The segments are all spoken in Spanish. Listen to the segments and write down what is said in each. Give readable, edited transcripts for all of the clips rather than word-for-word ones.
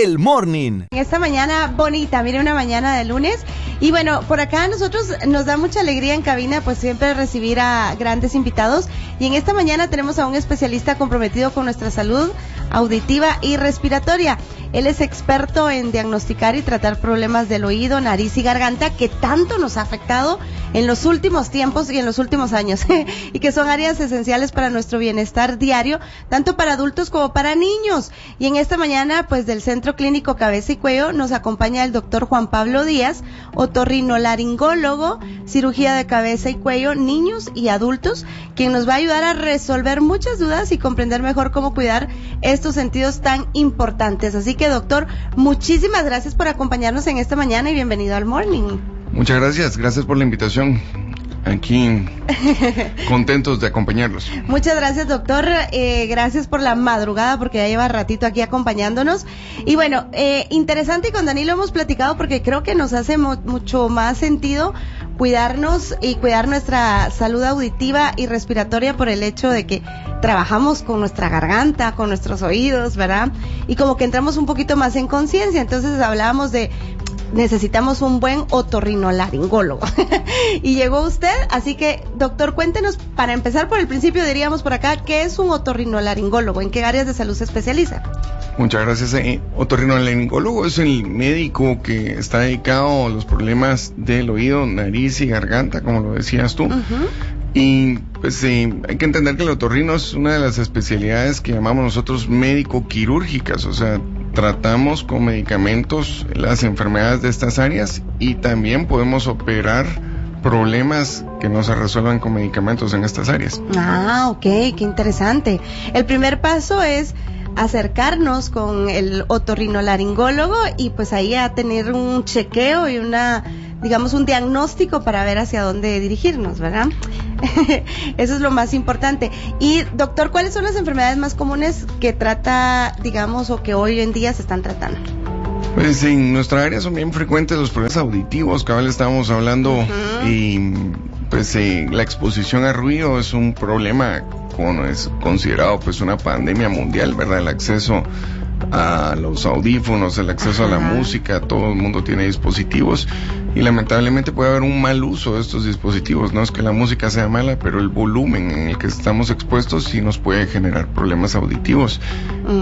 El Morning. Esta mañana bonita, mire, una mañana de lunes. Y bueno, por acá a nosotros nos da mucha alegría en cabina, pues siempre recibir a grandes invitados. Y en esta mañana tenemos a un especialista comprometido con nuestra salud auditiva y respiratoria. Él es experto en diagnosticar y tratar problemas del oído, nariz y garganta que tanto nos ha afectado en los últimos tiempos y en los últimos años y que son áreas esenciales para nuestro bienestar diario, tanto para adultos como para niños. Y en esta mañana, pues del Centro Clínico Cabeza y Cuello nos acompaña el doctor Juan Pablo Díaz, otorrinolaringólogo, cirugía de cabeza y cuello, niños y adultos, quien nos va a ayudar a resolver muchas dudas y comprender mejor cómo cuidar estos sentidos tan importantes. Así que, doctor, muchísimas gracias por acompañarnos en esta mañana y bienvenido al Morning. Muchas gracias por la invitación. Aquí contentos de acompañarlos. Muchas gracias, doctor, gracias por la madrugada porque ya lleva ratito aquí acompañándonos. Y bueno, interesante, y con Danilo hemos platicado porque creo que nos hace mucho más sentido cuidarnos y cuidar nuestra salud auditiva y respiratoria por el hecho de que trabajamos con nuestra garganta, con nuestros oídos, ¿verdad? Y como que entramos un poquito más en conciencia, entonces hablábamos de necesitamos un buen otorrinolaringólogo. Y llegó usted, así que, doctor, cuéntenos, para empezar por el principio, diríamos por acá, ¿qué es un otorrinolaringólogo? ¿En qué áreas de salud se especializa? Muchas gracias. Otorrinolaringólogo es el médico que está dedicado a los problemas del oído, nariz y garganta, como lo decías tú. Uh-huh. Y pues hay que entender que el otorrino es una de las especialidades que llamamos nosotros médico-quirúrgicas, o sea, tratamos con medicamentos las enfermedades de estas áreas y también podemos operar problemas que no se resuelvan con medicamentos en estas áreas. Ah, ok, qué interesante. El primer paso es acercarnos con el otorrinolaringólogo y pues ahí a tener un chequeo y un diagnóstico para ver hacia dónde dirigirnos, ¿verdad? Eso es lo más importante. Y, doctor, ¿cuáles son las enfermedades más comunes que trata, o que hoy en día se están tratando? Pues en nuestra área son bien frecuentes los problemas auditivos, que ahora estábamos hablando, uh-huh. Y pues la exposición a ruido es un problema, es considerado pues una pandemia mundial, ¿verdad? El acceso a los audífonos, el acceso a la música, todo el mundo tiene dispositivos y lamentablemente puede haber un mal uso de estos dispositivos. No es que la música sea mala, pero el volumen en el que estamos expuestos sí nos puede generar problemas auditivos.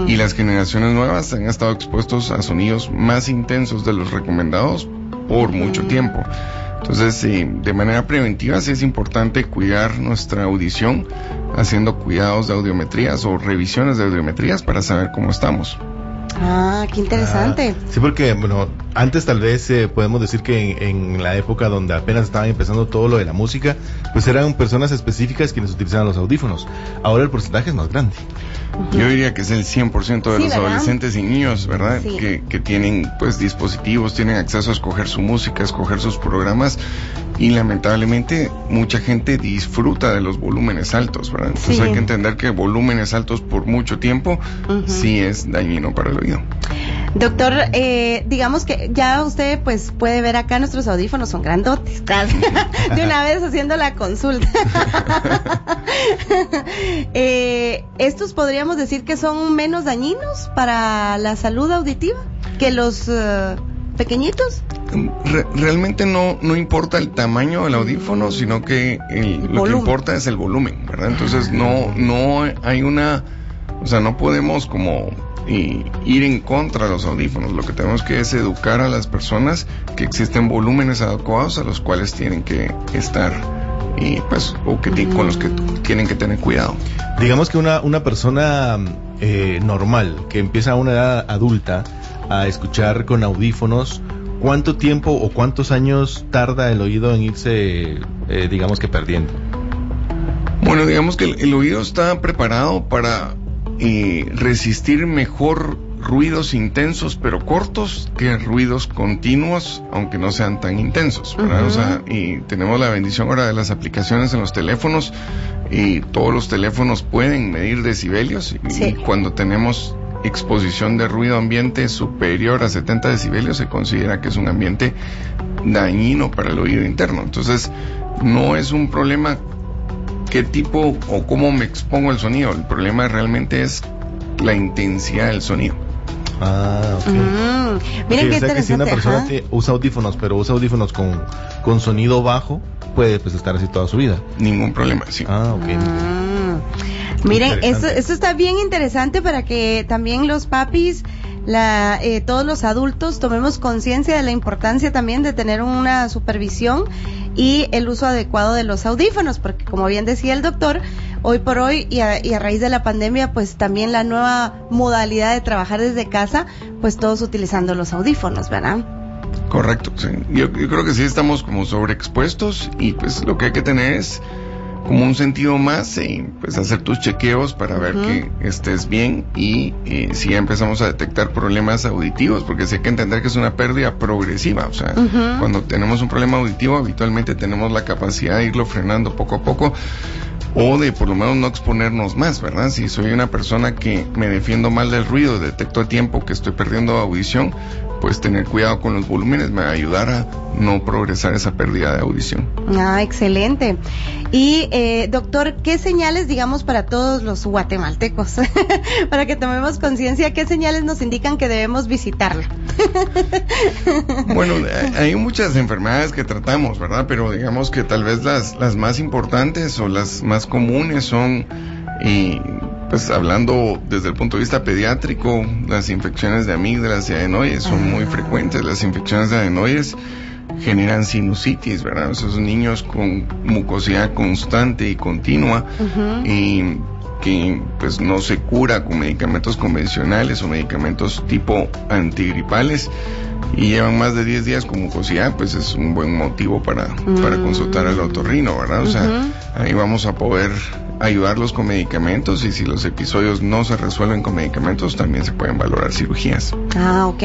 Y las generaciones nuevas han estado expuestos a sonidos más intensos de los recomendados por mucho tiempo. Entonces, de manera preventiva sí es importante cuidar nuestra audición haciendo cuidados de audiometrías o revisiones de audiometrías para saber cómo estamos. Ah, qué interesante. Sí, porque, bueno, antes tal vez podemos decir que en la época donde apenas estaban empezando todo lo de la música, pues eran personas específicas quienes utilizaban los audífonos. Ahora el porcentaje es más grande. Uh-huh. Yo diría que es el 100% de los adolescentes y niños, ¿verdad? Sí. Que tienen pues dispositivos, tienen acceso a escoger su música, a escoger sus programas y lamentablemente mucha gente disfruta de los volúmenes altos, ¿verdad? Entonces hay que entender que volúmenes altos por mucho tiempo sí es dañino para el oído. Doctor, digamos que ya usted pues puede ver acá nuestros audífonos son grandotes, de una vez haciendo la consulta. ¿Estos podríamos decir que son menos dañinos para la salud auditiva que los pequeñinos? Realmente no importa el tamaño del audífono, sino que lo que importa es el volumen, ¿verdad? Entonces no hay no podemos como ir en contra de los audífonos. Lo que tenemos que es educar a las personas que existen volúmenes adecuados a los cuales tienen que estar con los que tienen que tener cuidado. Digamos que una persona normal que empieza a una edad adulta a escuchar con audífonos, ¿cuánto tiempo o cuántos años tarda el oído en irse perdiendo? Bueno, digamos que el oído está preparado para resistir mejor ruidos intensos pero cortos que ruidos continuos, aunque no sean tan intensos, ¿verdad? Uh-huh. O sea, y tenemos la bendición ahora de las aplicaciones en los teléfonos y todos los teléfonos pueden medir decibelios y cuando tenemos exposición de ruido ambiente superior a 70 decibelios se considera que es un ambiente dañino para el oído interno. Entonces no es un problema qué tipo o cómo me expongo al sonido, el problema realmente es la intensidad del sonido. Miren qué interesante. Que si una persona usa audífonos, pero usa audífonos con sonido bajo, puede pues estar así toda su vida. Ningún problema, sí. Miren, esto está bien interesante para que también los papis, todos los adultos tomemos conciencia de la importancia también de tener una supervisión y el uso adecuado de los audífonos, porque como bien decía el doctor, hoy por hoy y a raíz de la pandemia, pues también la nueva modalidad de trabajar desde casa, pues todos utilizando los audífonos, ¿verdad? Correcto, sí. Yo creo que sí estamos como sobreexpuestos y pues lo que hay que tener es como un sentido más, pues hacer tus chequeos para ver que estés bien y si ya empezamos a detectar problemas auditivos, porque sí hay que entender que es una pérdida progresiva, o sea, cuando tenemos un problema auditivo habitualmente tenemos la capacidad de irlo frenando poco a poco o de por lo menos no exponernos más, ¿verdad? Si soy una persona que me defiendo mal del ruido, detecto a tiempo que estoy perdiendo audición, pues tener cuidado con los volúmenes me va a ayudar a no progresar esa pérdida de audición. Excelente. Y doctor, ¿qué señales, digamos, para todos los guatemaltecos, para que tomemos conciencia, qué señales nos indican que debemos visitarla? Bueno, hay muchas enfermedades que tratamos, ¿verdad? Pero digamos que tal vez las más importantes o las más comunes son, pues hablando desde el punto de vista pediátrico, las infecciones de amígdalas y adenoides son muy frecuentes. Las infecciones de adenoides generan sinusitis, ¿verdad? Esos niños con mucosidad constante y continua y que pues no se cura con medicamentos convencionales o medicamentos tipo antigripales y llevan más de 10 días con mucosidad, pues es un buen motivo para consultar al otorrino, ¿verdad? O sea, ahí vamos a poder ayudarlos con medicamentos y si los episodios no se resuelven con medicamentos también se pueden valorar cirugías. Ok.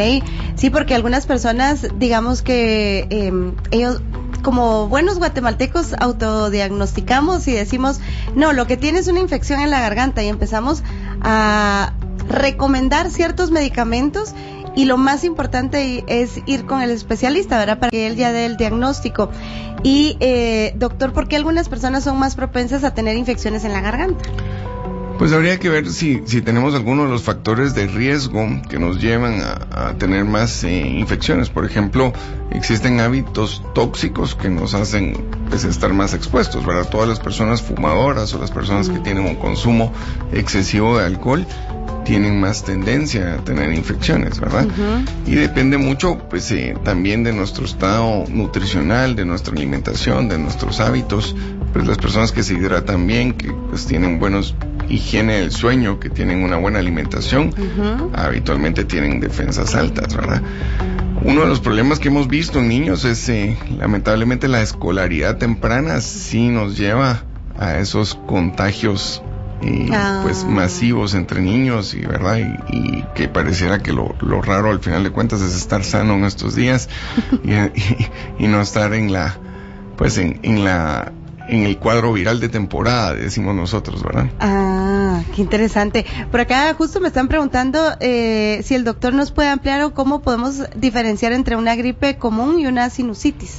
Sí, porque algunas personas, digamos que ellos como buenos guatemaltecos autodiagnosticamos y decimos, no, lo que tiene es una infección en la garganta y empezamos a recomendar ciertos medicamentos y lo más importante es ir con el especialista, ¿verdad? Para que él ya dé el diagnóstico. Y, doctor, ¿por qué algunas personas son más propensas a tener infecciones en la garganta? Pues habría que ver si tenemos algunos de los factores de riesgo que nos llevan a tener más infecciones. Por ejemplo, existen hábitos tóxicos que nos hacen pues, estar más expuestos, ¿verdad? Todas las personas fumadoras o las personas que tienen un consumo excesivo de alcohol tienen más tendencia a tener infecciones, ¿verdad? Y depende mucho, pues, también de nuestro estado nutricional, de nuestra alimentación, de nuestros hábitos. Pues las personas que se hidratan bien, que pues tienen buenos higiene del sueño, que tienen una buena alimentación, habitualmente tienen defensas altas, ¿verdad? Uno de los problemas que hemos visto en niños es, lamentablemente, la escolaridad temprana sí nos lleva a esos contagios pues masivos entre niños y verdad y que pareciera que lo raro al final de cuentas es estar sano en estos días y no estar en la pues en el cuadro viral de temporada, decimos nosotros, ¿verdad? Qué interesante. Por acá justo me están preguntando si el doctor nos puede ampliar o cómo podemos diferenciar entre una gripe común y una sinusitis.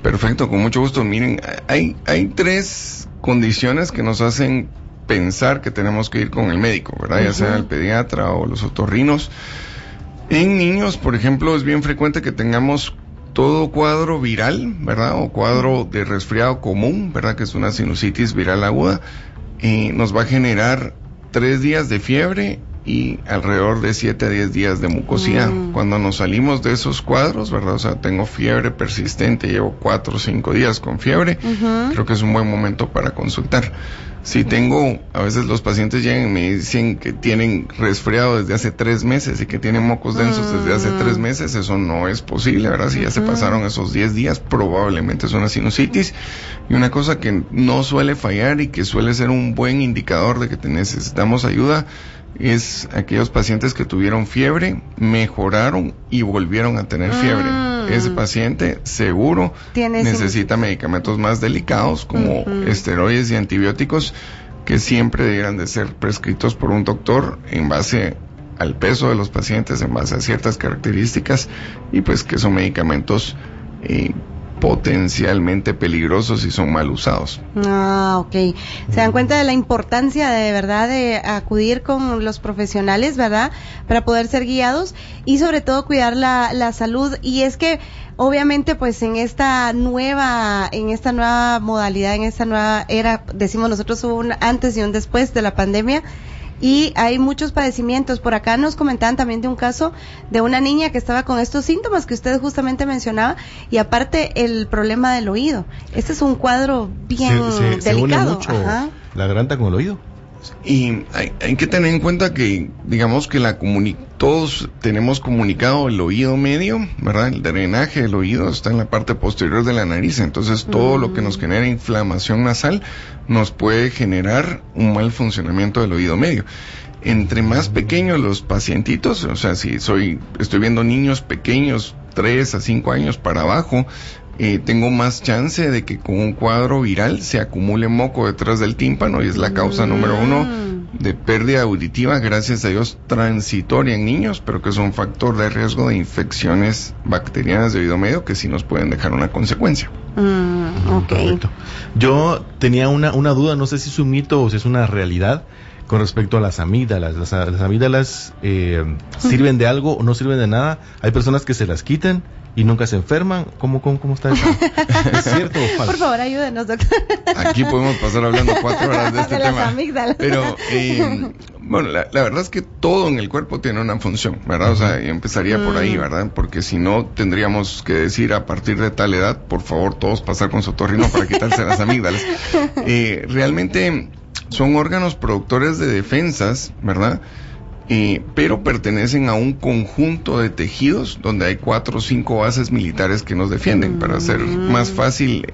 Perfecto, con mucho gusto. Miren, hay 3 condiciones que nos hacen pensar que tenemos que ir con el médico, ¿verdad? Ya sea el pediatra o los otorrinos. En niños, por ejemplo, es bien frecuente que tengamos todo cuadro viral, ¿verdad? O cuadro de resfriado común, ¿verdad? Que es una sinusitis viral aguda. Nos va a generar 3 días de fiebre y alrededor de 7 a 10 días de mucosidad. Cuando nos salimos de esos cuadros, ¿verdad? O sea, tengo fiebre persistente, llevo 4 o 5 días con fiebre, creo que es un buen momento para consultar. Si tengo, a veces los pacientes llegan y me dicen que tienen resfriado desde hace 3 meses y que tienen mocos densos desde hace 3 meses, eso no es posible, ¿verdad? Si ya se pasaron esos 10 días, probablemente es una sinusitis. Y una cosa que no suele fallar y que suele ser un buen indicador de que necesitamos ayuda es aquellos pacientes que tuvieron fiebre, mejoraron y volvieron a tener fiebre. Ese paciente seguro necesita medicamentos más delicados como esteroides y antibióticos que siempre debieran de ser prescritos por un doctor en base al peso de los pacientes, en base a ciertas características y pues que son medicamentos potencialmente peligrosos si son mal usados. Ok. Se dan cuenta de la importancia de verdad de acudir con los profesionales, ¿verdad? Para poder ser guiados y sobre todo cuidar la salud. Y es que obviamente pues en esta nueva modalidad, en esta nueva era, decimos nosotros, hubo un antes y un después de la pandemia. Y hay muchos padecimientos. Por acá nos comentaban también de un caso de una niña que estaba con estos síntomas que usted justamente mencionaba, y aparte el problema del oído. Este es un cuadro bien delicado. Se une mucho la garganta con el oído. Y hay que tener en cuenta que, digamos que todos tenemos comunicado el oído medio, ¿verdad? El drenaje del oído está en la parte posterior de la nariz, entonces todo lo que nos genera inflamación nasal nos puede generar un mal funcionamiento del oído medio. Entre más pequeños los pacientitos, o sea, si estoy viendo niños pequeños, 3 a 5 años para abajo, tengo más chance de que con un cuadro viral se acumule moco detrás del tímpano, y es la causa número 1 de pérdida auditiva, gracias a Dios transitoria en niños, pero que es un factor de riesgo de infecciones bacterianas de oído medio que sí nos pueden dejar una consecuencia. Correcto. Yo tenía una duda, no sé si es un mito o si es una realidad, con respecto a las amígdalas. Las amígdalas ¿sirven de algo o no sirven de nada? Hay personas que se las quitan y nunca se enferman. ¿Cómo está eso? ¿Es cierto o falso? Por favor, ayúdenos, doctor. Aquí podemos pasar hablando 4 horas de este tema. Las amígdalas. Pero, bueno, la verdad es que todo en el cuerpo tiene una función, ¿verdad? O sea, empezaría por ahí, ¿verdad? Porque si no, tendríamos que decir a partir de tal edad, por favor, todos pasar con su otorrino para quitarse las amígdalas. Realmente son órganos productores de defensas, ¿verdad? Pero pertenecen a un conjunto de tejidos donde hay 4 o 5 bases militares que nos defienden. Para hacer más fácil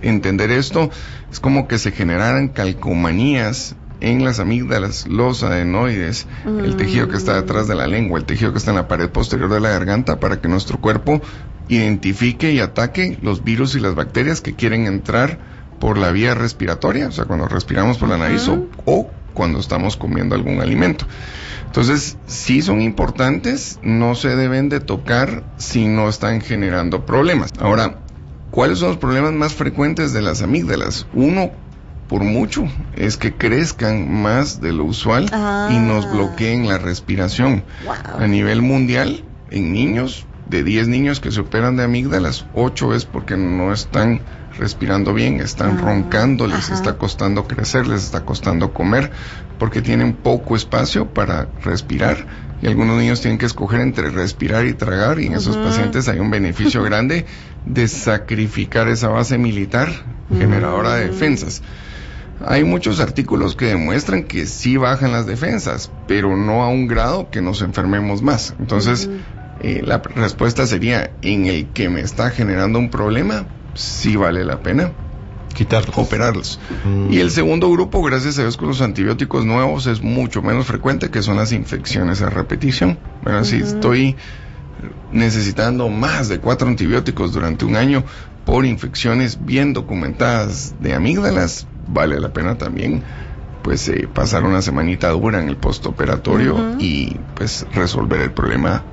entender esto, es como que se generaran calcomanías en las amígdalas, los adenoides, el tejido que está detrás de la lengua, el tejido que está en la pared posterior de la garganta, para que nuestro cuerpo identifique y ataque los virus y las bacterias que quieren entrar por la vía respiratoria, o sea, cuando respiramos por la nariz o cuando estamos comiendo algún alimento. Entonces, sí son importantes, no se deben de tocar si no están generando problemas. Ahora, ¿cuáles son los problemas más frecuentes de las amígdalas? Uno, por mucho, es que crezcan más de lo usual y nos bloqueen la respiración. Wow. A nivel mundial, en niños, de 10 niños que se operan de amígdalas, 8 es porque no están respirando bien, están roncando, les está costando crecer, les está costando comer, porque tienen poco espacio para respirar, y algunos niños tienen que escoger entre respirar y tragar, y en esos pacientes hay un beneficio grande de sacrificar esa base militar generadora de defensas. Hay muchos artículos que demuestran que sí bajan las defensas, pero no a un grado que nos enfermemos más. Entonces, la respuesta sería, en el que me está generando un problema, sí vale la pena quitarlos, operarlos. Y el segundo grupo, gracias a Dios, con los antibióticos nuevos es mucho menos frecuente, que son las infecciones a repetición. Bueno, si estoy necesitando más de 4 antibióticos durante un año por infecciones bien documentadas de amígdalas, vale la pena también pues pasar una semanita dura en el postoperatorio y pues resolver el problema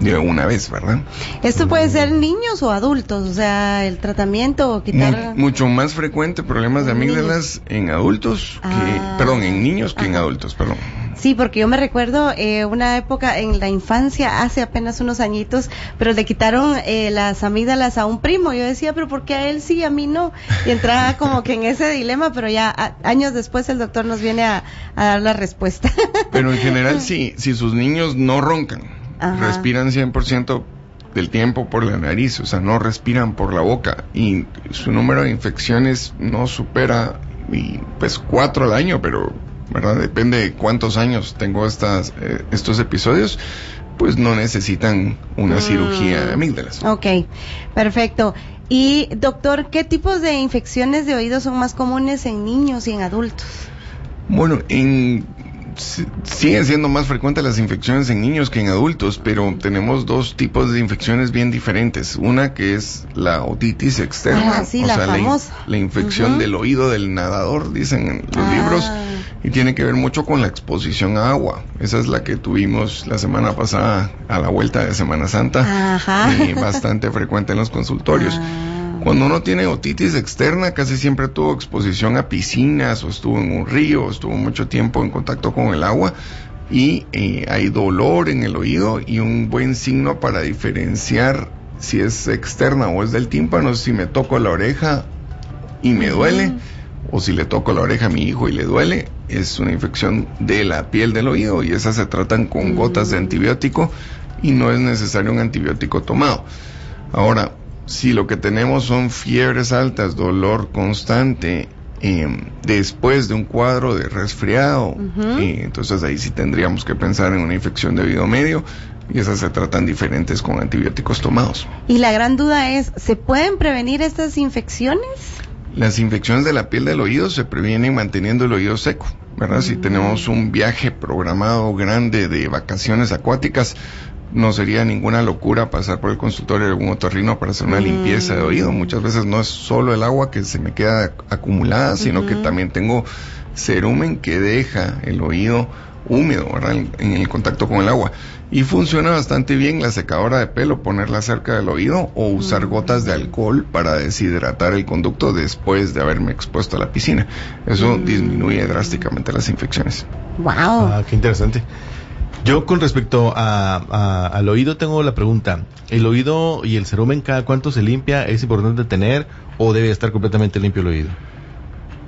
de una vez, ¿verdad? ¿Esto puede ser niños o adultos? O sea, el tratamiento o quitar... Mucho más frecuente problemas de amígdalas en adultos en niños que en adultos, perdón. Sí, porque yo me recuerdo una época en la infancia, hace apenas unos añitos, pero le quitaron las amígdalas a un primo. Yo decía, pero ¿por qué a él sí, a mí no? Y entraba como que en ese dilema, pero ya años después el doctor nos viene a dar la respuesta. Pero en general, si sus niños no roncan, respiran 100% del tiempo por la nariz, o sea, no respiran por la boca, y su número de infecciones no supera 4 al año, pero ¿verdad? Depende de cuántos años tengo estos episodios, pues no necesitan una cirugía de amígdalas. Ok, perfecto. Y doctor, ¿qué tipos de infecciones de oído son más comunes en niños y en adultos? Bueno, siguen siendo más frecuentes las infecciones en niños que en adultos, pero tenemos dos tipos de infecciones bien diferentes. Una que es la otitis externa, sí, la famosa. La infección del oído del nadador, dicen en los libros, y tiene que ver mucho con la exposición a agua. Esa es la que tuvimos la semana pasada a la vuelta de Semana Santa, bastante frecuente en los consultorios. Cuando uno tiene otitis externa, casi siempre tuvo exposición a piscinas, o estuvo en un río, o estuvo mucho tiempo en contacto con el agua, y hay dolor en el oído, y un buen signo para diferenciar si es externa o es del tímpano, si me toco la oreja y me duele, o si le toco la oreja a mi hijo y le duele, es una infección de la piel del oído, y esas se tratan con gotas de antibiótico, y no es necesario un antibiótico tomado. Ahora, si lo que tenemos son fiebres altas, dolor constante, después de un cuadro de resfriado, entonces ahí sí tendríamos que pensar en una infección de oído medio, y esas se tratan diferentes con antibióticos tomados. Y la gran duda es, ¿se pueden prevenir estas infecciones? Las infecciones de la piel del oído se previenen manteniendo el oído seco, ¿verdad? Si tenemos un viaje programado grande de vacaciones acuáticas, no sería ninguna locura pasar por el consultorio de algún otorrino para hacer una limpieza de oído. Muchas veces no es solo el agua que se me queda acumulada, sino que también tengo cerumen que deja el oído húmedo, ¿verdad? En el contacto con el agua. Y funciona bastante bien la secadora de pelo, ponerla cerca del oído, o usar gotas de alcohol para deshidratar el conducto después de haberme expuesto a la piscina. Eso disminuye drásticamente las infecciones. ¡Wow! Qué interesante. Yo con respecto al oído tengo la pregunta, ¿el oído y el cerumen cada cuánto se limpia? ¿Es importante tener o debe estar completamente limpio el oído?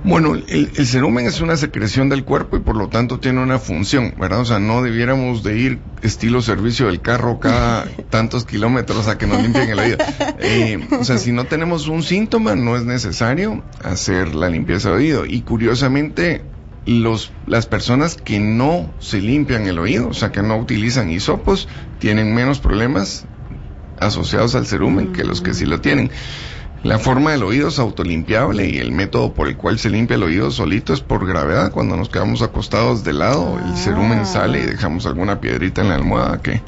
Bueno, el cerumen es una secreción del cuerpo y por lo tanto tiene una función, ¿verdad? O sea, no debiéramos de ir estilo servicio del carro cada tantos kilómetros a que nos limpien el oído. O sea, si no tenemos un síntoma, no es necesario hacer la limpieza de oído. Y curiosamente, las personas que no se limpian el oído, o sea, que no utilizan hisopos, tienen menos problemas asociados al cerumen que los que sí lo tienen. La forma del oído es autolimpiable, y el método por el cual se limpia el oído solito es por gravedad. Cuando nos quedamos acostados de lado, el cerumen sale y dejamos alguna piedrita en la almohada, que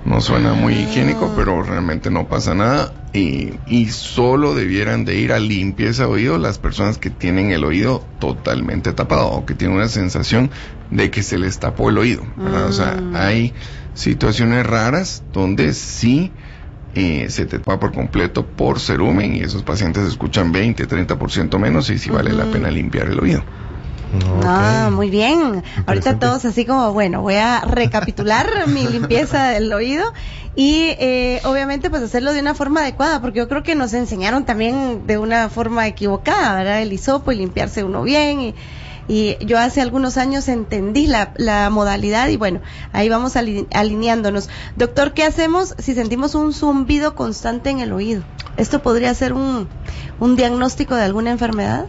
no suena muy higiénico, pero realmente no pasa nada. Y solo debieran de ir a limpieza de oído las personas que tienen el oído totalmente tapado, o que tienen una sensación de que se les tapó el oído, ¿verdad? O sea, hay situaciones raras donde sí se te tapa por completo por cerumen, y esos pacientes escuchan 20-30% menos, y sí vale la pena limpiar el oído. Muy bien. Ahorita todos así como, bueno, voy a recapitular mi limpieza del oído, y obviamente pues hacerlo de una forma adecuada, porque yo creo que nos enseñaron también de una forma equivocada, ¿verdad? El hisopo y limpiarse uno bien, y yo hace algunos años entendí la modalidad, y bueno, ahí vamos alineándonos. Doctor, ¿qué hacemos si sentimos un zumbido constante en el oído? ¿Esto podría ser un diagnóstico de alguna enfermedad?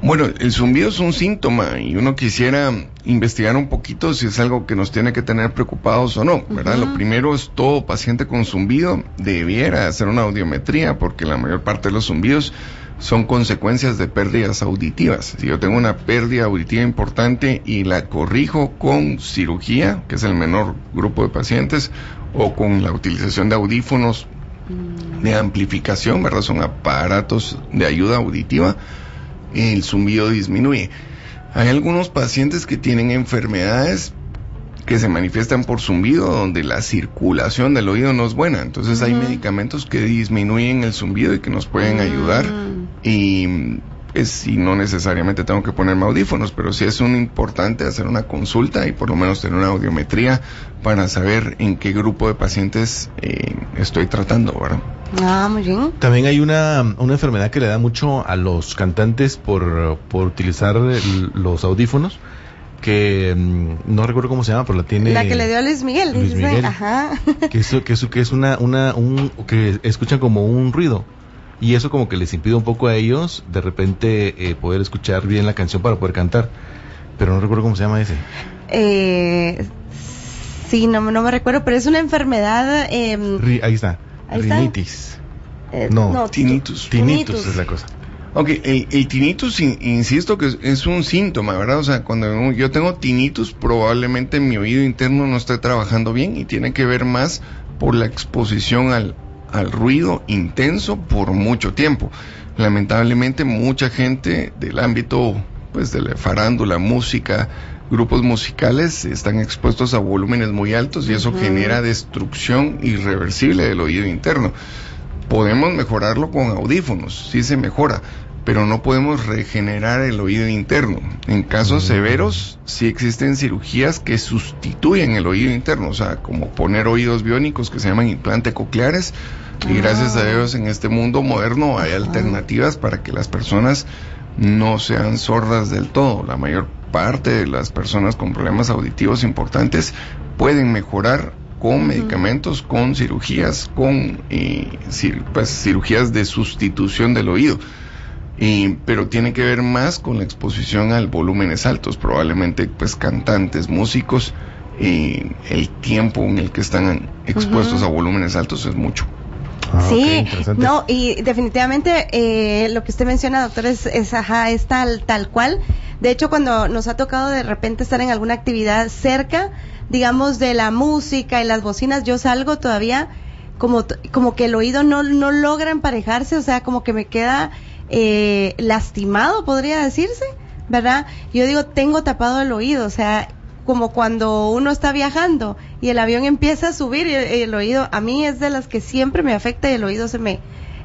Bueno, el zumbido es un síntoma, y uno quisiera investigar un poquito si es algo que nos tiene que tener preocupados o no, ¿verdad? Lo primero es, todo paciente con zumbido debiera hacer una audiometría, porque la mayor parte de los zumbidos son consecuencias de pérdidas auditivas. Si yo tengo una pérdida auditiva importante y la corrijo con cirugía, que es el menor grupo de pacientes, o con la utilización de audífonos de amplificación, ¿verdad? Son aparatos de ayuda auditiva, el zumbido disminuye. Hay algunos pacientes que tienen enfermedades que se manifiestan por zumbido, donde la circulación del oído no es buena. Entonces hay medicamentos que disminuyen el zumbido y que nos pueden ayudar. Y si no necesariamente tengo que ponerme audífonos, pero sí es importante hacer una consulta y por lo menos tener una audiometría para saber en qué grupo de pacientes estoy tratando, ¿verdad? Muy bien. También hay una enfermedad que le da mucho a los cantantes por utilizar los audífonos, que no recuerdo cómo se llama, pero la tiene... La que le dio a Luis Miguel. Luis Miguel. Ajá. Que es que escuchan como un ruido, y eso como que les impide un poco a ellos de repente poder escuchar bien la canción para poder cantar, pero no recuerdo cómo se llama ese. Sí, no me recuerdo, pero es una enfermedad... ahí está. Rinitis. Tinnitus. Tinnitus es la cosa. Ok, el tinnitus, insisto que es un síntoma, ¿verdad? O sea, cuando yo tengo tinnitus, probablemente mi oído interno no esté trabajando bien y tiene que ver más por la exposición al ruido intenso por mucho tiempo. Lamentablemente, mucha gente del ámbito, pues, de la farándula, música, grupos musicales, están expuestos a volúmenes muy altos y eso genera destrucción irreversible del oído interno. Podemos mejorarlo con audífonos, sí se mejora, pero no podemos regenerar el oído interno. En casos severos, sí existen cirugías que sustituyen el oído interno, o sea, como poner oídos biónicos que se llaman implantes cocleares, y gracias a Dios en este mundo moderno hay alternativas para que las personas no sean sordas del todo. La mayor parte de las personas con problemas auditivos importantes pueden mejorar con medicamentos, con cirugías, con cirugías de sustitución del oído. Pero tiene que ver más con la exposición a volúmenes altos, probablemente pues cantantes, músicos, el tiempo en el que están expuestos a volúmenes altos es mucho. Sí, okay, no, y definitivamente lo que usted menciona, doctor, es tal cual. De hecho, cuando nos ha tocado de repente estar en alguna actividad cerca, digamos, de la música y las bocinas, yo salgo todavía como que el oído no logra emparejarse, o sea, como que me queda lastimado, podría decirse, ¿verdad? Yo digo, tengo tapado el oído, o sea, como cuando uno está viajando y el avión empieza a subir y el oído, a mí es de las que siempre me afecta y el oído se me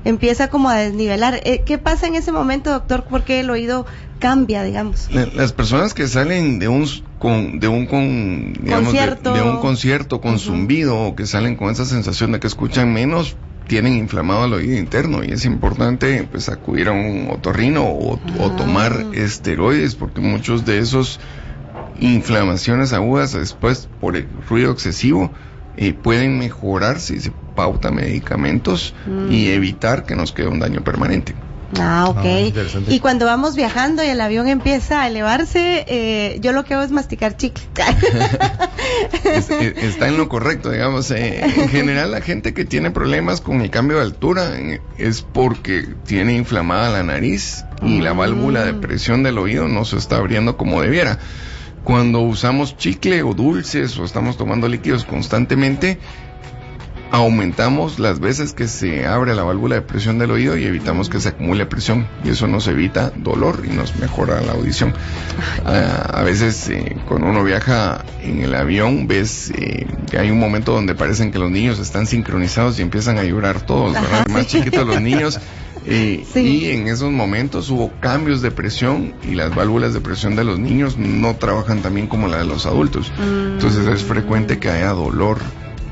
empieza como a desnivelar. ¿Qué pasa en ese momento, doctor? ¿Por qué el oído cambia, digamos? Las personas que salen de un concierto con zumbido, o que salen con esa sensación de que escuchan menos, tienen inflamado el oído interno, y es importante pues acudir a un otorrino o tomar esteroides, porque muchos de esos inflamaciones agudas después por el ruido excesivo pueden mejorar si se pauta medicamentos y evitar que nos quede un daño permanente. Ok. Y cuando vamos viajando y el avión empieza a elevarse, yo lo que hago es masticar chicle. Está en lo correcto, digamos. En general, la gente que tiene problemas con el cambio de altura es porque tiene inflamada la nariz y la válvula de presión del oído no se está abriendo como debiera. Cuando usamos chicle o dulces o estamos tomando líquidos constantemente, aumentamos las veces que se abre la válvula de presión del oído y evitamos que se acumule presión, y eso nos evita dolor y nos mejora la audición. A veces cuando uno viaja en el avión ves que hay un momento donde parecen que los niños están sincronizados y empiezan a llorar todos, ¿verdad? Más chiquitos los niños. Y en esos momentos hubo cambios de presión y las válvulas de presión de los niños no trabajan tan bien como la de los adultos. Entonces es frecuente que haya dolor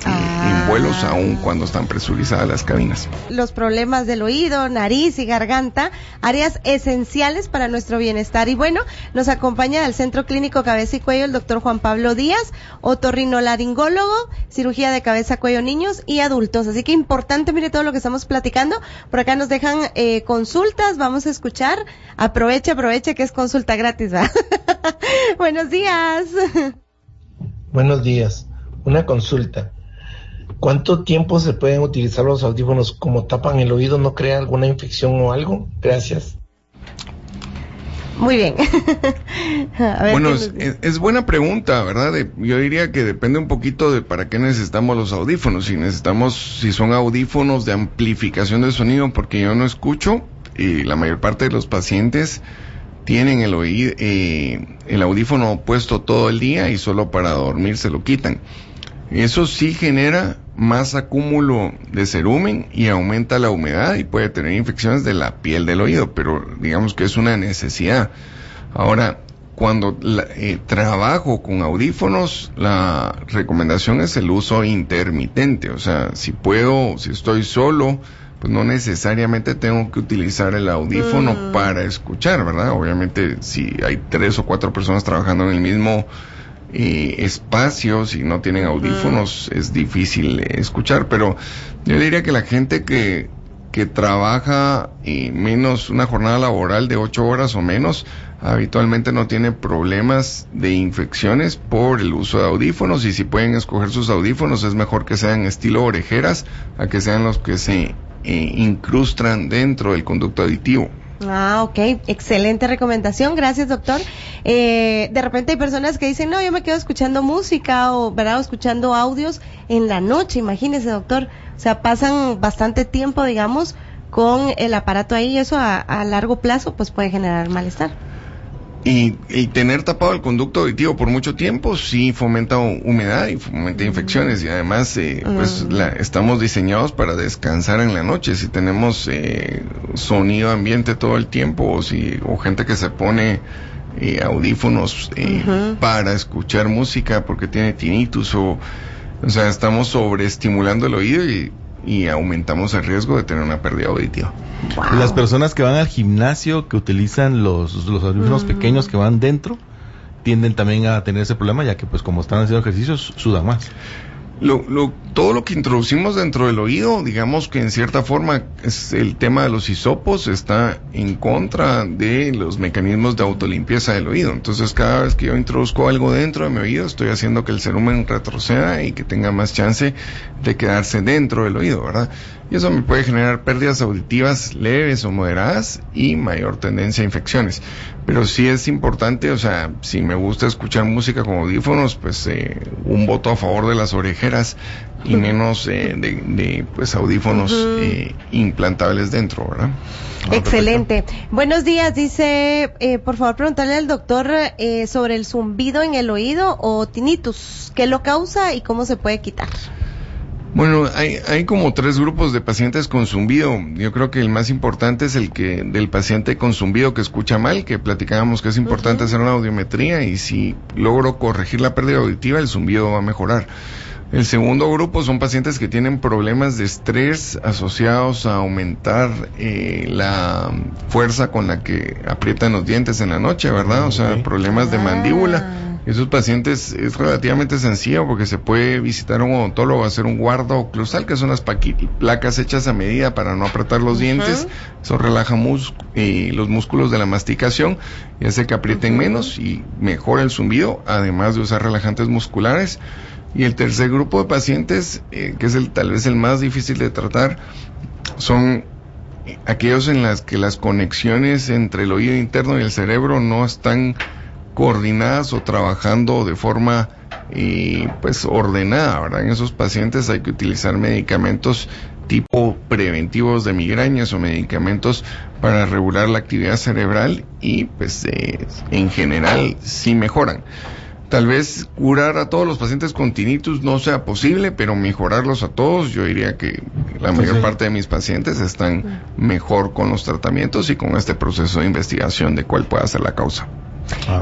en vuelos, aún cuando están presurizadas las cabinas. Los problemas del oído, nariz y garganta, áreas esenciales para nuestro bienestar. Y bueno, nos acompaña del Centro Clínico Cabeza y Cuello el doctor Juan Pablo Díaz, otorrinolaringólogo, cirugía de cabeza, cuello, niños y adultos. Así que importante, mire todo lo que estamos platicando. Por acá nos dejan consultas, vamos a escuchar. Aproveche que es consulta gratis, ¿verdad? Buenos días. Buenos días. Una consulta. ¿Cuánto tiempo se pueden utilizar los audífonos? ¿Como tapan el oído, no crea alguna infección o algo? Gracias. Muy bien. A ver, bueno, es buena pregunta, ¿verdad? Yo diría que depende un poquito de para qué necesitamos los audífonos. Si son audífonos de amplificación de sonido, porque yo no escucho, y la mayor parte de los pacientes tienen el audífono puesto todo el día y solo para dormir se lo quitan. Eso sí genera más acúmulo de cerumen y aumenta la humedad y puede tener infecciones de la piel del oído, pero digamos que es una necesidad. Ahora, cuando trabajo con audífonos, la recomendación es el uso intermitente. O sea, si estoy solo, pues no necesariamente tengo que utilizar el audífono para escuchar, ¿verdad? Obviamente, si hay 3 o 4 personas trabajando en el mismo espacio, si no tienen audífonos, es difícil escuchar, pero yo diría que la gente que trabaja menos una jornada laboral de 8 horas o menos, habitualmente no tiene problemas de infecciones por el uso de audífonos, y si pueden escoger sus audífonos, es mejor que sean estilo orejeras a que sean los que se incrustan dentro del conducto auditivo. Ah, ok, excelente recomendación, gracias doctor. De repente hay personas que dicen, no, yo me quedo escuchando música o, ¿verdad?, o escuchando audios en la noche, imagínese doctor, o sea, pasan bastante tiempo, digamos, con el aparato ahí, y eso a largo plazo pues puede generar malestar. Y tener tapado el conducto auditivo por mucho tiempo sí fomenta humedad y fomenta infecciones, y además pues estamos diseñados para descansar en la noche. Si tenemos sonido ambiente todo el tiempo, o gente que se pone audífonos para escuchar música porque tiene tinnitus, o sea, estamos sobreestimulando el oído y aumentamos el riesgo de tener una pérdida auditiva. Wow. Las personas que van al gimnasio, que utilizan los audífonos pequeños que van dentro, tienden también a tener ese problema, ya que pues como están haciendo ejercicios, sudan más. Todo lo que introducimos dentro del oído, digamos que en cierta forma es el tema de los hisopos, está en contra de los mecanismos de autolimpieza del oído. Entonces, cada vez que yo introduzco algo dentro de mi oído, estoy haciendo que el cerumen retroceda y que tenga más chance de quedarse dentro del oído, ¿verdad? Y eso me puede generar pérdidas auditivas leves o moderadas y mayor tendencia a infecciones. Pero sí es importante, o sea, si me gusta escuchar música con audífonos, pues un voto a favor de las orejeras y menos de pues audífonos implantables dentro, ¿verdad? Excelente. Buenos días, dice, por favor preguntarle al doctor sobre el zumbido en el oído o tinnitus, ¿qué lo causa y cómo se puede quitar? Bueno, hay como 3 grupos de pacientes con zumbido. Yo creo que el más importante es del paciente con zumbido que escucha mal, que platicábamos que es importante hacer una audiometría, y si logro corregir la pérdida auditiva, el zumbido va a mejorar. El segundo grupo son pacientes que tienen problemas de estrés asociados a aumentar la fuerza con la que aprietan los dientes en la noche, ¿verdad? O sea, problemas de mandíbula. Esos pacientes es relativamente sencillo porque se puede visitar a un odontólogo, hacer un guarda oclusal, que son las placas hechas a medida para no apretar los dientes. Eso relaja los músculos de la masticación y hace que aprieten menos y mejora el zumbido, además de usar relajantes musculares. Y el tercer grupo de pacientes, que es tal vez el más difícil de tratar, son aquellos en las que las conexiones entre el oído interno y el cerebro no están coordinadas o trabajando de forma pues ordenada, ¿verdad? En esos pacientes hay que utilizar medicamentos tipo preventivos de migrañas o medicamentos para regular la actividad cerebral y pues en general sí mejoran. Tal vez curar a todos los pacientes con tinnitus no sea posible, pero mejorarlos a todos, yo diría que la mayor parte de mis pacientes están mejor con los tratamientos y con este proceso de investigación de cuál pueda ser la causa.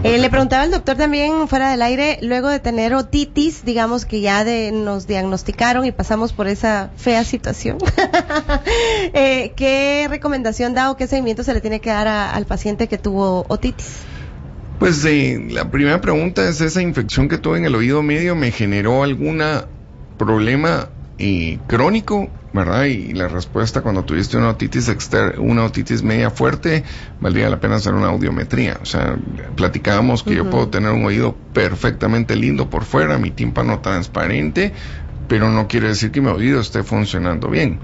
Le preguntaba al doctor también fuera del aire, luego de tener otitis, digamos que ya nos diagnosticaron y pasamos por esa fea situación, ¿qué recomendación da o qué seguimiento se le tiene que dar al paciente que tuvo otitis? Pues la primera pregunta es, ¿esa infección que tuve en el oído medio me generó algún problema crónico, ¿verdad? Y la respuesta, cuando tuviste una otitis media fuerte, valdría la pena hacer una audiometría. O sea, platicábamos que yo puedo tener un oído perfectamente lindo por fuera, mi tímpano transparente, pero no quiere decir que mi oído esté funcionando bien.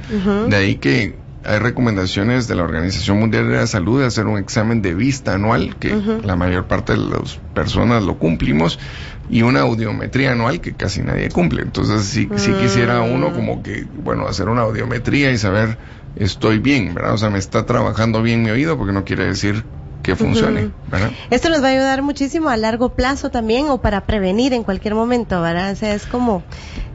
De ahí que hay recomendaciones de la Organización Mundial de la Salud de hacer un examen de vista anual, que la mayor parte de las personas lo cumplimos, y una audiometría anual que casi nadie cumple. Entonces sí quisiera uno como que, bueno, hacer una audiometría y saber, estoy bien, ¿verdad? O sea, me está trabajando bien mi oído, porque no quiere decir que funcione, ¿verdad? Esto nos va a ayudar muchísimo a largo plazo también, o para prevenir en cualquier momento, ¿verdad? O sea, es como...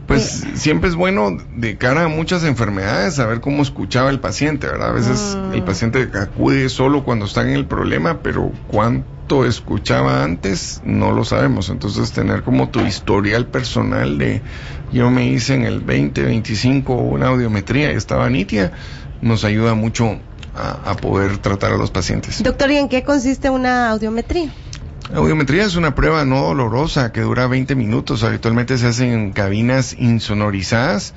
Pues siempre es bueno, de cara a muchas enfermedades, saber cómo escuchaba el paciente, ¿verdad? A veces el paciente acude solo cuando está en el problema, pero cuánto escuchaba antes no lo sabemos. Entonces, tener como tu historial personal de, yo me hice en el 2025 una audiometría y estaba nítida, nos ayuda mucho a poder tratar a los pacientes. Doctor, ¿y en qué consiste una audiometría? La audiometría es una prueba no dolorosa que dura 20 minutos. Habitualmente se hace en cabinas insonorizadas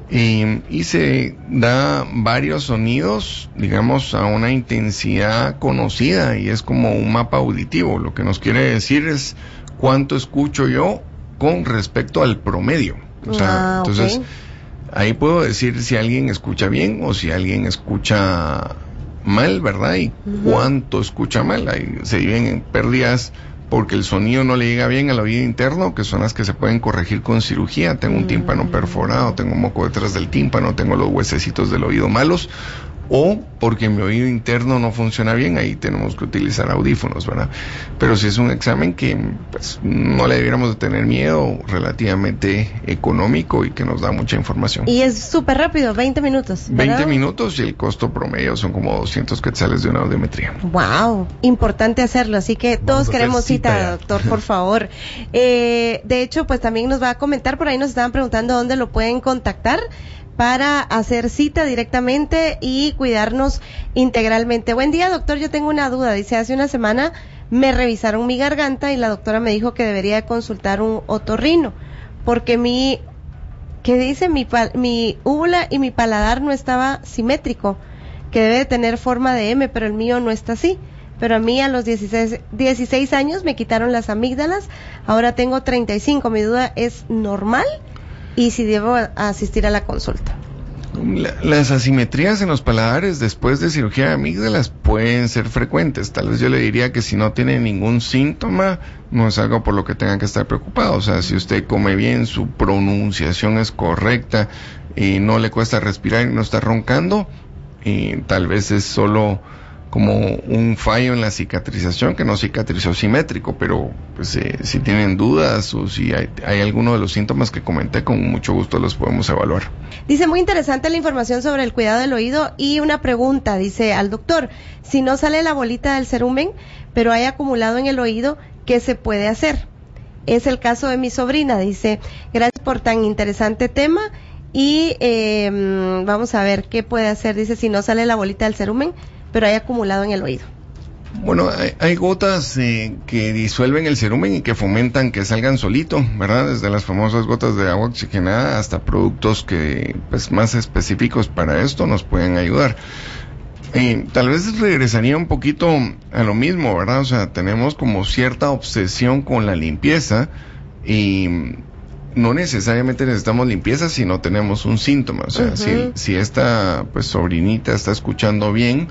y se da varios sonidos, digamos, a una intensidad conocida, y es como un mapa auditivo. Lo que nos quiere decir es cuánto escucho yo con respecto al promedio. O sea, entonces ahí puedo decir si alguien escucha bien o si alguien escucha mal, ¿verdad? Y cuánto escucha mal. Ahí se dividen en pérdidas porque el sonido no le llega bien al oído interno, que son las que se pueden corregir con cirugía. Tengo un tímpano perforado, tengo un moco detrás del tímpano, tengo los huesecitos del oído malos, o porque mi oído interno no funciona bien, ahí tenemos que utilizar audífonos, ¿verdad? Pero si es un examen que pues no le debiéramos de tener miedo, relativamente económico y que nos da mucha información. Y es súper rápido, 20 minutos, ¿verdad? 20 minutos y el costo promedio son como 200 quetzales de una audiometría. Wow, importante hacerlo, así que todos queremos cita, doctor, por favor. De hecho, pues también nos va a comentar, por ahí nos estaban preguntando dónde lo pueden contactar para hacer cita directamente y cuidarnos integralmente. Buen día, doctor, yo tengo una duda. Dice, hace una semana me revisaron mi garganta y la doctora me dijo que debería de consultar un otorrino, porque mi úvula y mi paladar no estaba simétrico, que debe de tener forma de M, pero el mío no está así. Pero a mí a los 16 años me quitaron las amígdalas, ahora tengo 35. Mi duda es, ¿normal? Y si debo asistir a la consulta. Las asimetrías en los paladares después de cirugía de amígdalas pueden ser frecuentes. Tal vez yo le diría que si no tiene ningún síntoma, no es algo por lo que tenga que estar preocupado. O sea, si usted come bien, su pronunciación es correcta, y no le cuesta respirar y no está roncando, y tal vez es solo como un fallo en la cicatrización, que no cicatrizó simétrico, pero pues, si tienen dudas o si hay alguno de los síntomas que comenté, con mucho gusto los podemos evaluar. Dice, muy interesante la información sobre el cuidado del oído, y una pregunta, dice al doctor, si no sale la bolita del cerumen, pero hay acumulado en el oído, ¿qué se puede hacer? Es el caso de mi sobrina, dice, gracias por tan interesante tema, y vamos a ver qué puede hacer, dice, si no sale la bolita del cerumen, pero hay acumulado en el oído. Bueno, hay gotas que disuelven el cerumen y que fomentan que salgan solito, ¿verdad? Desde las famosas gotas de agua oxigenada hasta productos que, pues, más específicos para esto nos pueden ayudar. Tal vez regresaría un poquito a lo mismo, ¿verdad? O sea, tenemos como cierta obsesión con la limpieza y no necesariamente necesitamos limpieza si no tenemos un síntoma. O sea, si esta pues sobrinita está escuchando bien,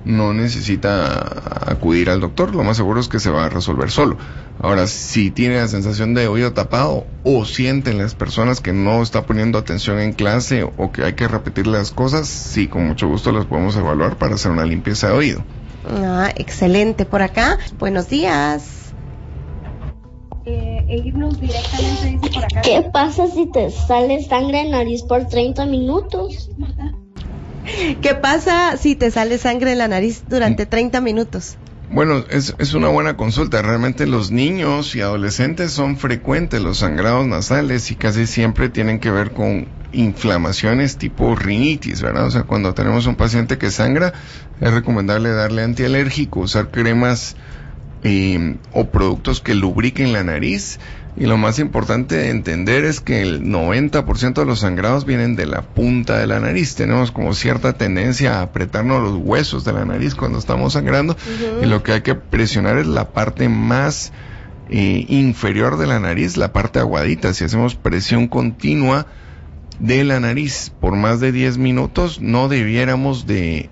no necesita acudir al doctor, lo más seguro es que se va a resolver solo. Ahora, si tiene la sensación de oído tapado o sienten las personas que no está poniendo atención en clase o que hay que repetir las cosas, sí, con mucho gusto las podemos evaluar para hacer una limpieza de oído. Excelente. Por acá, buenos días. Irnos directamente, dice por acá. ¿Qué pasa si te sale sangre en la nariz por 30 minutos? ¿Qué pasa si te sale sangre en la nariz durante 30 minutos? Bueno, es una buena consulta. Realmente los niños y adolescentes son frecuentes los sangrados nasales y casi siempre tienen que ver con inflamaciones tipo rinitis, ¿verdad? O sea, cuando tenemos un paciente que sangra, es recomendable darle antialérgico, usar cremas o productos que lubriquen la nariz. Y lo más importante de entender es que el 90% de los sangrados vienen de la punta de la nariz. Tenemos como cierta tendencia a apretarnos los huesos de la nariz cuando estamos sangrando, y lo que hay que presionar es la parte más inferior de la nariz, la parte aguadita. Si hacemos presión continua de la nariz por más de 10 minutos, no debiéramos de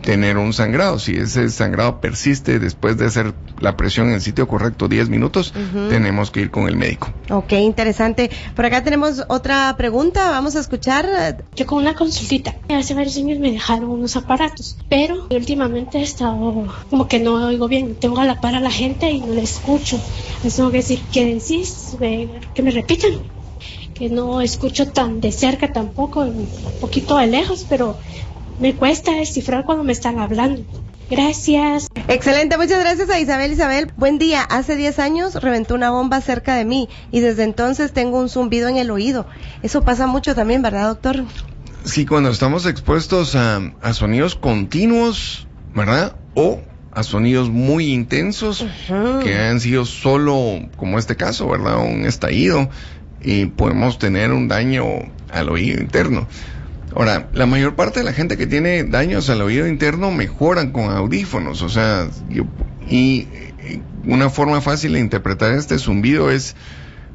tener un sangrado. Si ese sangrado persiste después de hacer la presión en el sitio correcto 10 minutos, tenemos que ir con el médico. Ok, interesante. Por acá tenemos otra pregunta, vamos a escuchar. Yo con una consultita, hace varios años me dejaron unos aparatos, pero últimamente he estado como que no oigo bien, tengo a la par a la gente y no la escucho. Les tengo que decir, ¿qué decís? Que me repitan. Que no escucho tan de cerca tampoco, un poquito de lejos, pero me cuesta descifrar cuando me están hablando. Gracias. Excelente, muchas gracias a Isabel. Isabel, buen día. Hace 10 años reventó una bomba cerca de mí y desde entonces tengo un zumbido en el oído. Eso pasa mucho también, ¿verdad, doctor? Sí, cuando estamos expuestos a sonidos continuos, ¿verdad? O a sonidos muy intensos que han sido solo, como este caso, ¿verdad? Un estallido. Y podemos tener un daño al oído interno. Ahora, la mayor parte de la gente que tiene daños al oído interno mejoran con audífonos. O sea, y una forma fácil de interpretar este zumbido es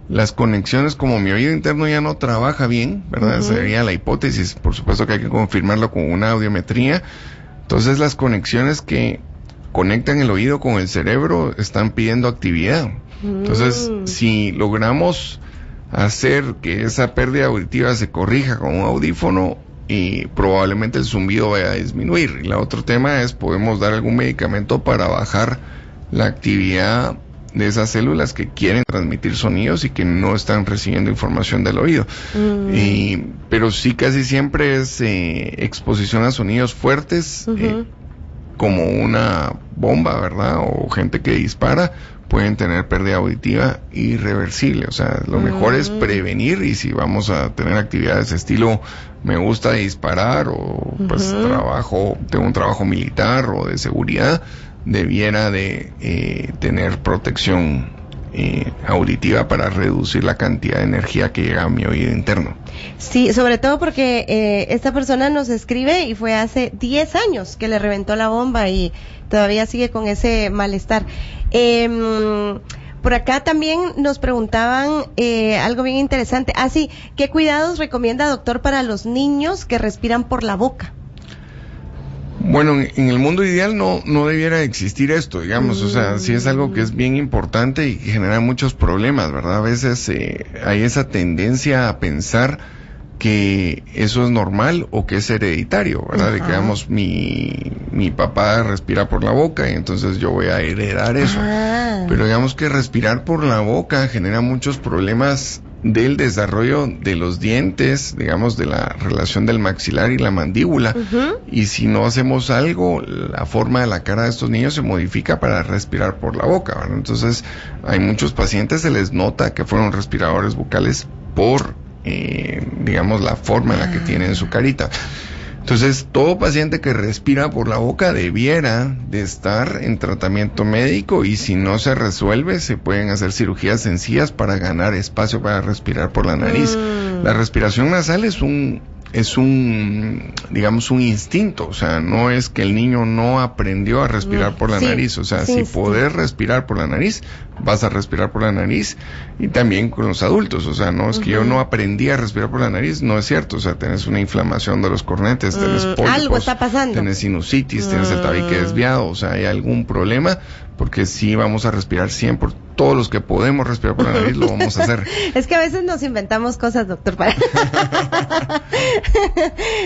las conexiones, como mi oído interno ya no trabaja bien, ¿verdad? Sería la hipótesis. Por supuesto que hay que confirmarlo con una audiometría, Entonces las conexiones que conectan el oído con el cerebro están pidiendo actividad. Entonces, si logramos hacer que esa pérdida auditiva se corrija con un audífono, y probablemente el zumbido vaya a disminuir. Y el otro tema es, podemos dar algún medicamento para bajar la actividad de esas células que quieren transmitir sonidos y que no están recibiendo información del oído. Pero sí, casi siempre es exposición a sonidos fuertes, como una bomba, ¿verdad? O gente que dispara, pueden tener pérdida auditiva irreversible. O sea, lo mejor es prevenir, y si vamos a tener actividades de estilo me gusta disparar, o pues tengo un trabajo militar o de seguridad, debiera de tener protección auditiva para reducir la cantidad de energía que llega a mi oído interno. Sí, sobre todo porque esta persona nos escribe y fue hace 10 años que le reventó la bomba y todavía sigue con ese malestar. Por acá también nos preguntaban algo bien interesante. Sí, ¿qué cuidados recomienda, doctor, para los niños que respiran por la boca? Bueno, en el mundo ideal no debiera existir esto, digamos. O sea, sí es algo que es bien importante y genera muchos problemas, ¿verdad? A veces hay esa tendencia a pensar que eso es normal o que es hereditario, ¿verdad? De que, digamos, mi papá respira por la boca y entonces yo voy a heredar eso. Pero digamos que respirar por la boca genera muchos problemas del desarrollo de los dientes, digamos, de la relación del maxilar y la mandíbula. Y si no hacemos algo, la forma de la cara de estos niños se modifica para respirar por la boca, ¿verdad? Entonces, hay muchos pacientes, se les nota que fueron respiradores bucales por digamos, la forma en la que tienen su carita. Entonces, todo paciente que respira por la boca debiera de estar en tratamiento médico, y si no se resuelve, se pueden hacer cirugías sencillas para ganar espacio para respirar por la nariz. La respiración nasal es un, digamos, un instinto. O sea, no es que el niño no aprendió a respirar por la nariz. O sea, si podés respirar por la nariz, vas a respirar por la nariz. Y también con los adultos. O sea, no es que yo no aprendí a respirar por la nariz, no es cierto. O sea, tenés una inflamación de los cornetes, tenés pólipos, algo está pasando, tenés sinusitis, tenés el tabique desviado. O sea, hay algún problema, porque sí vamos a respirar siempre. Todos los que podemos respirar por la nariz lo vamos a hacer. Es que a veces nos inventamos cosas, doctor.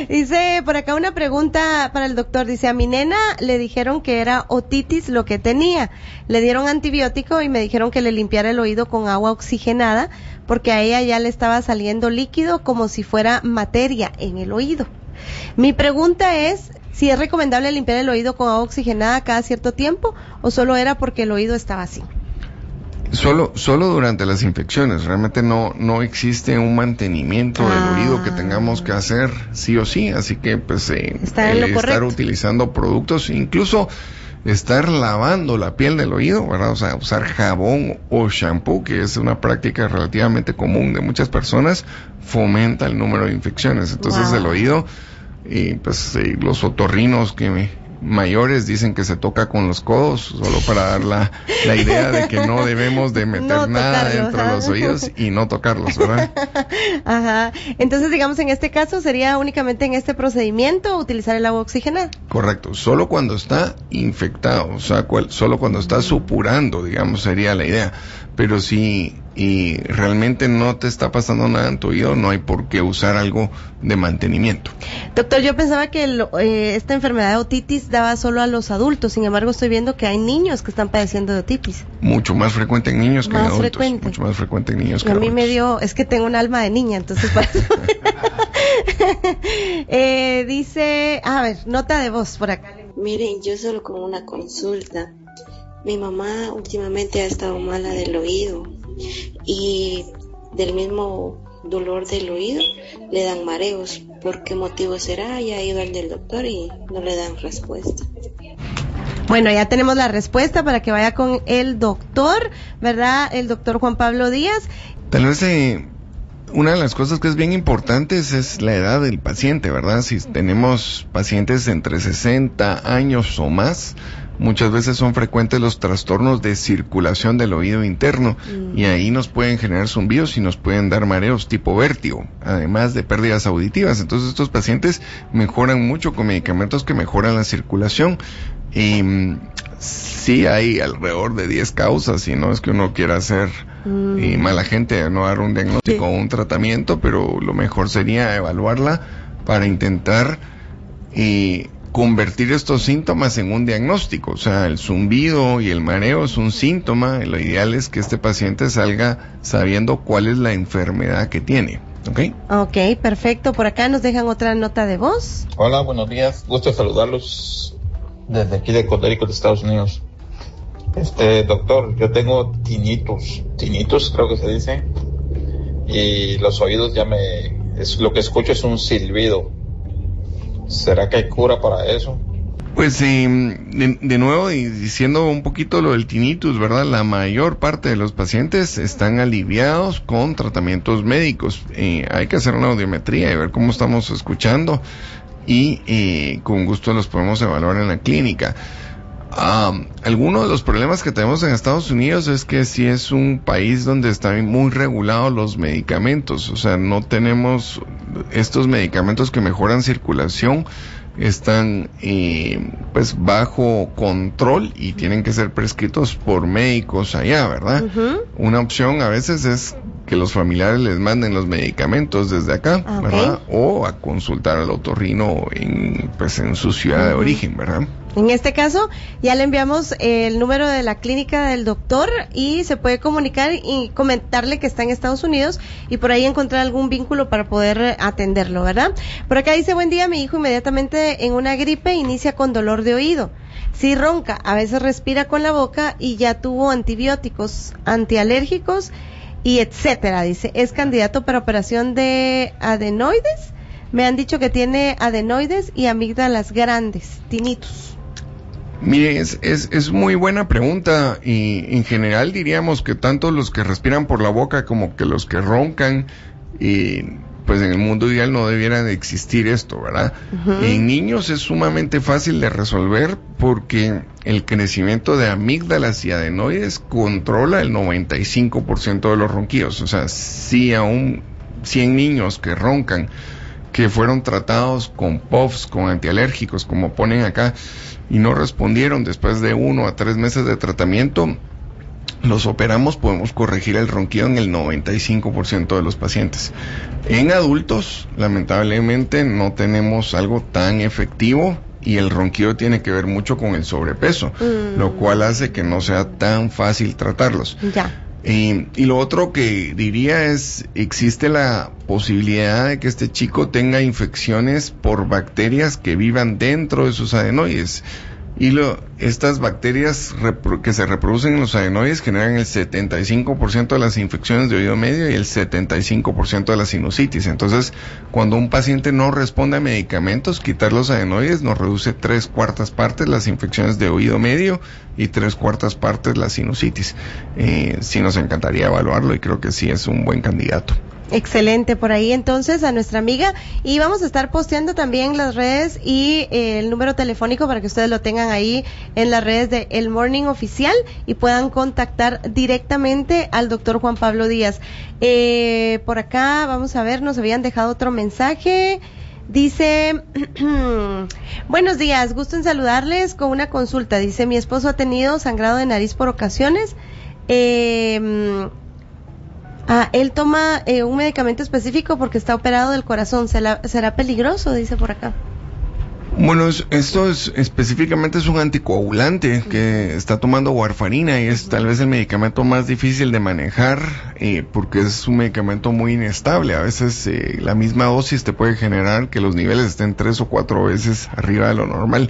Dice por acá una pregunta para el doctor. Dice, a mi nena le dijeron que era otitis lo que tenía. Le dieron antibiótico y me dijeron que le limpiara el oído con agua oxigenada, porque a ella ya le estaba saliendo líquido como si fuera materia en el oído. Mi pregunta es si es recomendable limpiar el oído con agua oxigenada cada cierto tiempo, o solo era porque el oído estaba así. Solo durante las infecciones. Realmente no existe un mantenimiento del oído que tengamos que hacer sí o sí, así que pues estar utilizando productos, incluso estar lavando la piel del oído, ¿verdad? O sea, usar jabón o shampoo, que es una práctica relativamente común de muchas personas, fomenta el número de infecciones. Entonces el oído, los otorrinos mayores dicen que se toca con los codos, solo para dar la idea de que no debemos de meter nada dentro de los oídos y no tocarlos, ¿verdad? Ajá. Entonces, digamos, en este caso sería únicamente en este procedimiento utilizar el agua oxigenada. Correcto. Solo cuando está infectado, o sea, solo cuando está supurando, digamos, sería la idea. Pero si realmente no te está pasando nada en tu oído, no hay por qué usar algo de mantenimiento. Doctor, yo pensaba que esta enfermedad de otitis daba solo a los adultos. Sin embargo, estoy viendo que hay niños que están padeciendo de otitis. Mucho más frecuente en niños que en adultos. Mucho más frecuente en niños que en adultos. A mí es que tengo un alma de niña, entonces para eso. Dice, a ver, nota de voz por acá. Miren, yo solo con una consulta. Mi mamá últimamente ha estado mala del oído y del mismo dolor del oído le dan mareos. ¿Por qué motivo será? Ya ha ido al del doctor y no le dan respuesta. Bueno, ya tenemos la respuesta para que vaya con el doctor, ¿verdad? El doctor Juan Pablo Díaz. Tal vez una de las cosas que es bien importante es la edad del paciente, ¿verdad? Si tenemos pacientes entre 60 años o más, muchas veces son frecuentes los trastornos de circulación del oído interno y ahí nos pueden generar zumbidos y nos pueden dar mareos tipo vértigo, además de pérdidas auditivas. Entonces estos pacientes mejoran mucho con medicamentos que mejoran la circulación. Sí hay alrededor de 10 causas, y no es que uno quiera hacer mala gente, no dar un diagnóstico o un tratamiento, pero lo mejor sería evaluarla para intentar convertir estos síntomas en un diagnóstico. O sea, el zumbido y el mareo es un síntoma, y lo ideal es que este paciente salga sabiendo cuál es la enfermedad que tiene. Ok, perfecto. Por acá nos dejan otra nota de voz. Hola, buenos días. Gusto saludarlos desde aquí de Connecticut, de Estados Unidos. Doctor, yo tengo tinnitus creo que se dice, y los oídos lo que escucho es un silbido. ¿Será que hay cura para eso? Pues de nuevo, y diciendo un poquito lo del tinnitus, ¿verdad? La mayor parte de los pacientes están aliviados con tratamientos médicos. Hay que hacer una audiometría y ver cómo estamos escuchando, y con gusto los podemos evaluar en la clínica. Algunos de los problemas que tenemos en Estados Unidos es que sí es un país donde están muy regulados los medicamentos. O sea, no tenemos estos medicamentos que mejoran circulación, están pues bajo control y tienen que ser prescritos por médicos allá, ¿verdad? Una opción a veces es que los familiares les manden los medicamentos desde acá, ¿verdad? O a consultar al otorrino en su ciudad de origen, ¿verdad? En este caso, ya le enviamos el número de la clínica del doctor y se puede comunicar y comentarle que está en Estados Unidos y por ahí encontrar algún vínculo para poder atenderlo, ¿verdad? Por acá dice, buen día, mi hijo inmediatamente en una gripe inicia con dolor de oído. Sí ronca, a veces respira con la boca y ya tuvo antibióticos, antialérgicos y etcétera. Dice, es candidato para operación de adenoides. Me han dicho que tiene adenoides y amígdalas grandes, tinnitus. Mire, es muy buena pregunta, y en general diríamos que tanto los que respiran por la boca como que los que roncan, pues en el mundo ideal no debiera de existir esto, ¿verdad? En niños es sumamente fácil de resolver porque el crecimiento de amígdalas y adenoides controla el 95% de los ronquidos. O sea, si aún 100 niños que roncan, que fueron tratados con puffs, con antialérgicos, como ponen acá, y no respondieron después de 1 a 3 meses de tratamiento, los operamos, podemos corregir el ronquido en el 95% de los pacientes. En adultos, lamentablemente, no tenemos algo tan efectivo, y el ronquido tiene que ver mucho con el sobrepeso, lo cual hace que no sea tan fácil tratarlos. Ya. Y lo otro que diría es, existe la posibilidad de que este chico tenga infecciones por bacterias que vivan dentro de sus adenoides. Y estas bacterias que se reproducen en los adenoides generan el 75% de las infecciones de oído medio y el 75% de la sinusitis. Entonces, cuando un paciente no responde a medicamentos, quitar los adenoides nos reduce 3/4 partes las infecciones de oído medio y 3/4 partes la sinusitis. Sí nos encantaría evaluarlo y creo que sí es un buen candidato. Excelente, por ahí entonces a nuestra amiga, y vamos a estar posteando también las redes y el número telefónico para que ustedes lo tengan ahí en las redes de El Morning Oficial y puedan contactar directamente al doctor Juan Pablo Díaz. Por acá, vamos a ver, nos habían dejado otro mensaje. Dice, buenos días, gusto en saludarles con una consulta. Dice, mi esposo ha tenido sangrado de nariz por ocasiones. Él toma un medicamento específico porque está operado del corazón. ¿Será peligroso? Dice por acá. Bueno, esto específicamente es un anticoagulante que está tomando warfarina y es tal vez el medicamento más difícil de manejar porque es un medicamento muy inestable. A veces la misma dosis te puede generar que los niveles estén 3 o 4 veces arriba de lo normal.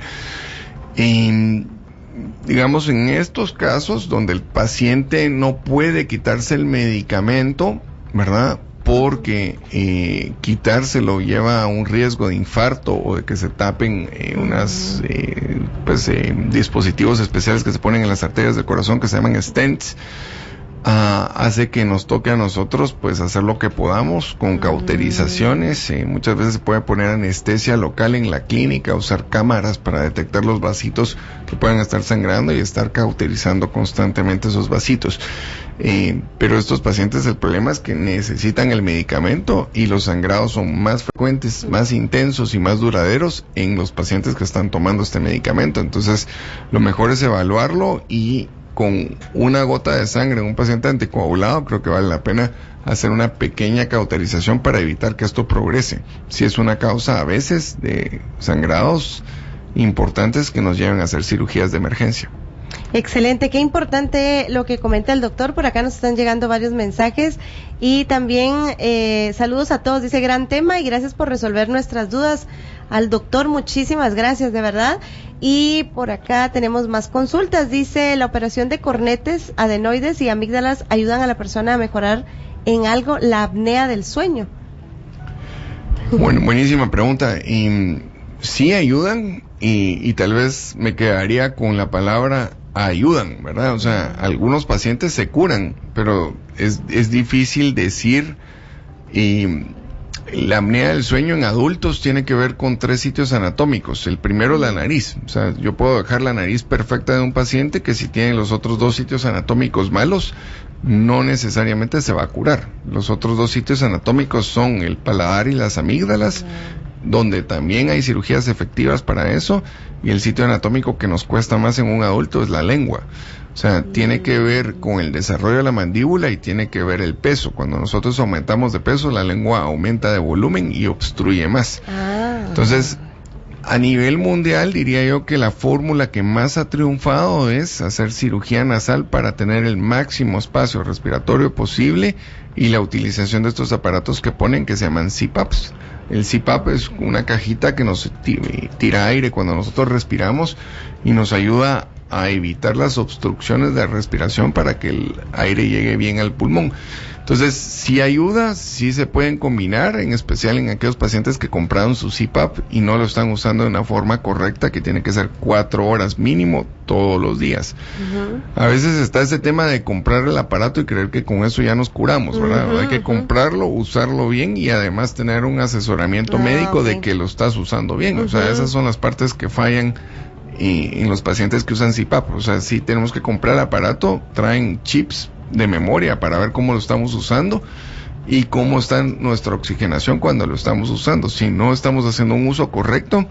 Digamos, en estos casos donde el paciente no puede quitarse el medicamento, ¿verdad? Porque quitárselo lleva a un riesgo de infarto o de que se tapen unas dispositivos especiales que se ponen en las arterias del corazón que se llaman stents. hace que nos toque a nosotros pues hacer lo que podamos con cauterizaciones. Muchas veces se puede poner anestesia local en la clínica, usar cámaras para detectar los vasitos que puedan estar sangrando y estar cauterizando constantemente esos vasitos. Pero estos pacientes, el problema es que necesitan el medicamento y los sangrados son más frecuentes, más intensos y más duraderos en los pacientes que están tomando este medicamento. Entonces lo mejor es evaluarlo, y con una gota de sangre en un paciente anticoagulado creo que vale la pena hacer una pequeña cauterización para evitar que esto progrese. Si es una causa a veces de sangrados importantes que nos llevan a hacer cirugías de emergencia. Excelente, qué importante lo que comenta el doctor. Por acá nos están llegando varios mensajes y también saludos a todos. Dice, gran tema y gracias por resolver nuestras dudas. Al doctor, muchísimas gracias, de verdad. Y por acá tenemos más consultas. Dice, la operación de cornetes, adenoides y amígdalas ayudan a la persona a mejorar en algo la apnea del sueño. Bueno, buenísima pregunta. Y sí ayudan, y tal vez me quedaría con la palabra ayudan, ¿verdad? O sea, algunos pacientes se curan, pero es difícil decir. La apnea del sueño en adultos tiene que ver con 3 sitios anatómicos. El primero es la nariz. O sea, yo puedo dejar la nariz perfecta de un paciente que si tiene los otros 2 sitios anatómicos malos, no necesariamente se va a curar. Los otros 2 sitios anatómicos son el paladar y las amígdalas, donde también hay cirugías efectivas para eso, y el sitio anatómico que nos cuesta más en un adulto es la lengua. O sea, tiene que ver con el desarrollo de la mandíbula y tiene que ver el peso. Cuando nosotros aumentamos de peso, la lengua aumenta de volumen y obstruye más. Entonces, a nivel mundial diría yo que la fórmula que más ha triunfado es hacer cirugía nasal para tener el máximo espacio respiratorio posible, y la utilización de estos aparatos que ponen, que se llaman CPAPs. El CPAP es una cajita que nos tira aire cuando nosotros respiramos y nos ayuda a evitar las obstrucciones de respiración para que el aire llegue bien al pulmón. Entonces, sí ayuda, sí se pueden combinar, en especial en aquellos pacientes que compraron su CPAP y no lo están usando de una forma correcta, que tiene que ser 4 horas mínimo todos los días. A veces está ese tema de comprar el aparato y creer que con eso ya nos curamos, ¿verdad? Hay que comprarlo, usarlo bien y además tener un asesoramiento médico de que lo estás usando bien. O sea, esas son las partes que fallan en los pacientes que usan CPAP. O sea, sí tenemos que comprar el aparato, traen chips de memoria para ver cómo lo estamos usando y cómo está nuestra oxigenación cuando lo estamos usando. Si no estamos haciendo un uso correcto,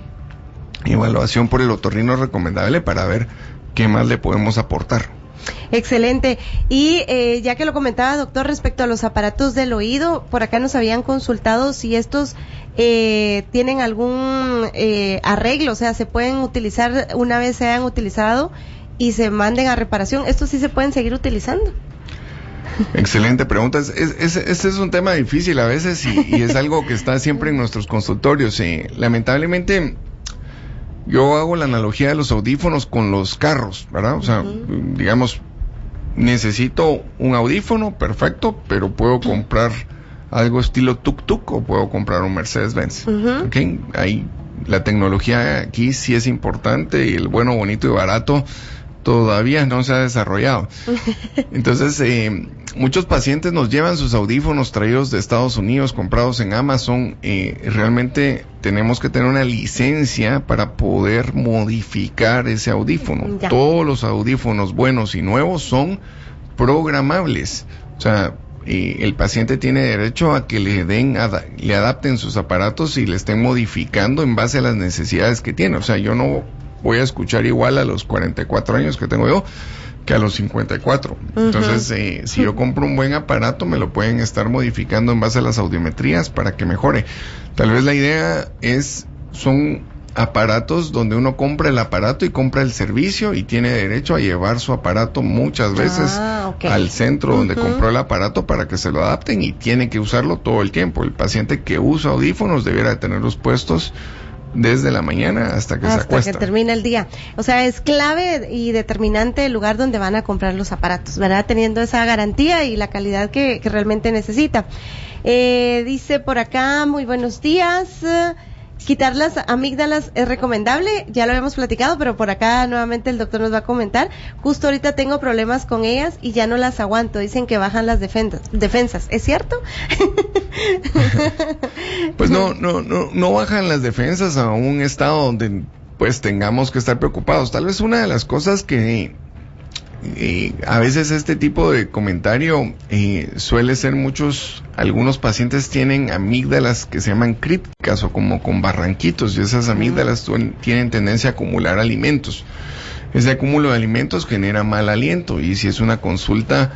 evaluación por el otorrino es recomendable para ver qué más le podemos aportar. Excelente. Y ya que lo comentaba, doctor, respecto a los aparatos del oído, por acá nos habían consultado si estos tienen algún arreglo, o sea, se pueden utilizar una vez se hayan utilizado y se manden a reparación. ¿Estos sí se pueden seguir utilizando? Excelente pregunta. Este es un tema difícil a veces y es algo que está siempre en nuestros consultorios. Lamentablemente, yo hago la analogía de los audífonos con los carros, ¿verdad? O sea, digamos, necesito un audífono, perfecto, pero puedo comprar algo estilo tuk-tuk o puedo comprar un Mercedes-Benz. ¿Okay? Ahí la tecnología aquí sí es importante y el bueno, bonito y barato todavía no se ha desarrollado. Entonces, muchos pacientes nos llevan sus audífonos traídos de Estados Unidos, comprados en Amazon. Realmente tenemos que tener una licencia para poder modificar ese audífono. Todos los audífonos buenos y nuevos son programables. O sea, el paciente tiene derecho a que le adapten sus aparatos y le estén modificando en base a las necesidades que tiene. O sea, yo no voy a escuchar igual a los 44 años que tengo yo que a los 54. Entonces, si yo compro un buen aparato, me lo pueden estar modificando en base a las audiometrías para que mejore. Tal vez la idea son aparatos donde uno compra el aparato y compra el servicio y tiene derecho a llevar su aparato muchas veces al centro donde compró el aparato para que se lo adapten y tiene que usarlo todo el tiempo. El paciente que usa audífonos debiera de tenerlos puestos desde la mañana hasta que se acuesta. Hasta que termina el día. O sea, es clave y determinante el lugar donde van a comprar los aparatos, ¿verdad? Teniendo esa garantía y la calidad que realmente necesita. Dice por acá, muy buenos días. quitar las amígdalas es recomendable, ya lo habíamos platicado, pero por acá nuevamente el doctor nos va a comentar. Justo ahorita tengo problemas con ellas y ya no las aguanto, dicen que bajan las defensas, ¿es cierto? Pues no bajan las defensas a un estado donde pues tengamos que estar preocupados. Tal vez una de las cosas que a veces este tipo de comentario suele ser algunos pacientes tienen amígdalas que se llaman críticas o como con barranquitos, y esas amígdalas tienen tendencia a acumular alimentos. Ese acúmulo de alimentos genera mal aliento, y si es una consulta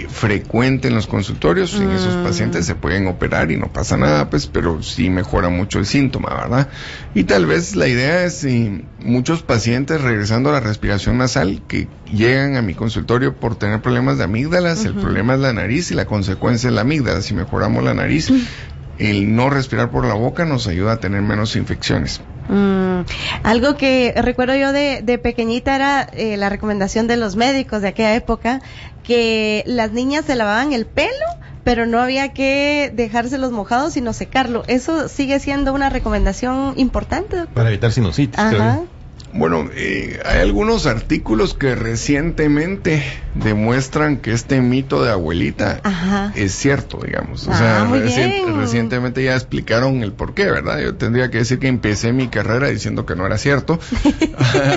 frecuente en los consultorios, en esos pacientes se pueden operar y no pasa nada, pues, pero sí mejora mucho el síntoma, ¿verdad? Y tal vez la idea es, muchos pacientes, regresando a la respiración nasal, que llegan a mi consultorio por tener problemas de amígdalas, el problema es la nariz y la consecuencia es la amígdala. Si mejoramos la nariz, el no respirar por la boca nos ayuda a tener menos infecciones. Algo que recuerdo yo de pequeñita era la recomendación de los médicos de aquella época, que las niñas se lavaban el pelo, pero no había que dejárselos mojados, sino secarlo. ¿Eso sigue siendo una recomendación importante, doctor? Para evitar sinusitis, creo. Bueno, hay algunos artículos que recientemente demuestran que este mito de abuelita es cierto, digamos. O sea, recientemente ya explicaron el porqué, ¿verdad? Yo tendría que decir que empecé mi carrera diciendo que no era cierto.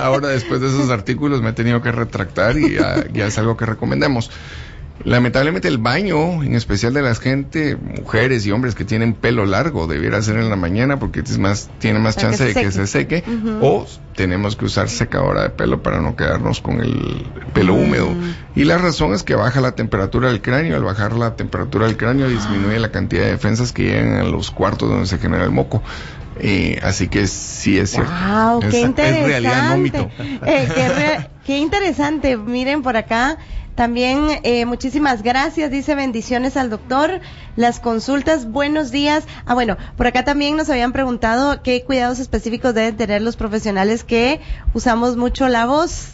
Ahora, después de esos artículos, me he tenido que retractar y ya es algo que recomendamos. Lamentablemente el baño, en especial de la gente, mujeres y hombres que tienen pelo largo, debiera ser en la mañana porque tiene más chance de que se seque, o tenemos que usar secadora de pelo para no quedarnos con el pelo húmedo. Y la razón es que baja la temperatura del cráneo. Al bajar la temperatura del cráneo disminuye la cantidad de defensas que llegan a los cuartos donde se genera el moco. Así que sí es cierto. Wow, qué interesante. Es realidad, no mito. Qué interesante. Miren por acá. También muchísimas gracias, dice bendiciones al doctor, las consultas, buenos días. Bueno, por acá también nos habían preguntado qué cuidados específicos deben tener los profesionales que usamos mucho la voz,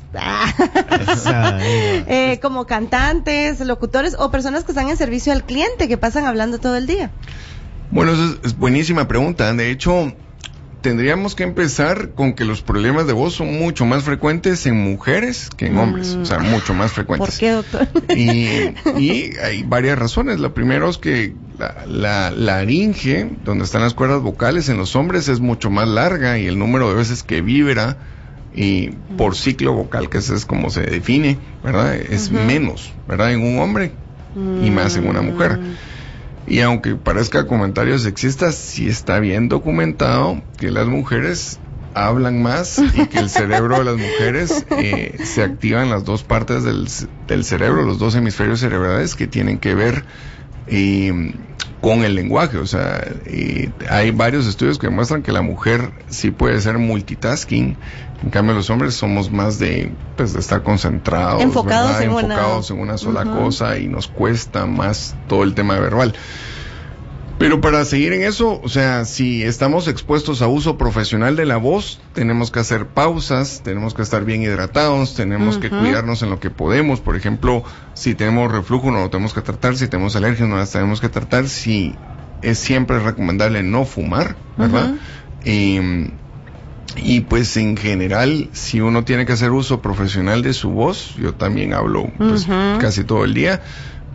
como cantantes, locutores o personas que están en servicio al cliente, que pasan hablando todo el día. Bueno, eso es buenísima pregunta. De hecho, tendríamos que empezar con que los problemas de voz son mucho más frecuentes en mujeres que en hombres, o sea, mucho más frecuentes. ¿Por qué, doctor? Y hay varias razones. La primera es que la laringe, donde están las cuerdas vocales en los hombres, es mucho más larga, y el número de veces que vibra por ciclo vocal, que eso es como se define, ¿verdad? Es menos, ¿verdad? En un hombre y más en una mujer. Y aunque parezca comentario sexista, sí está bien documentado que las mujeres hablan más y que el cerebro de las mujeres se activa en las dos partes del cerebro, los dos hemisferios cerebrales que tienen que ver con el lenguaje. O sea, hay varios estudios que demuestran que la mujer sí puede ser multitasking. En cambio, los hombres somos más de estar concentrados, enfocados en una sola cosa, y nos cuesta más todo el tema verbal. Pero para seguir en eso, o sea, si estamos expuestos a uso profesional de la voz, tenemos que hacer pausas, tenemos que estar bien hidratados, tenemos que cuidarnos en lo que podemos. Por ejemplo, si tenemos reflujo, no lo tenemos que tratar; si tenemos alergias, no las tenemos que tratar. Si es siempre recomendable no fumar, ¿verdad? Y pues en general, si uno tiene que hacer uso profesional de su voz, yo también hablo casi todo el día,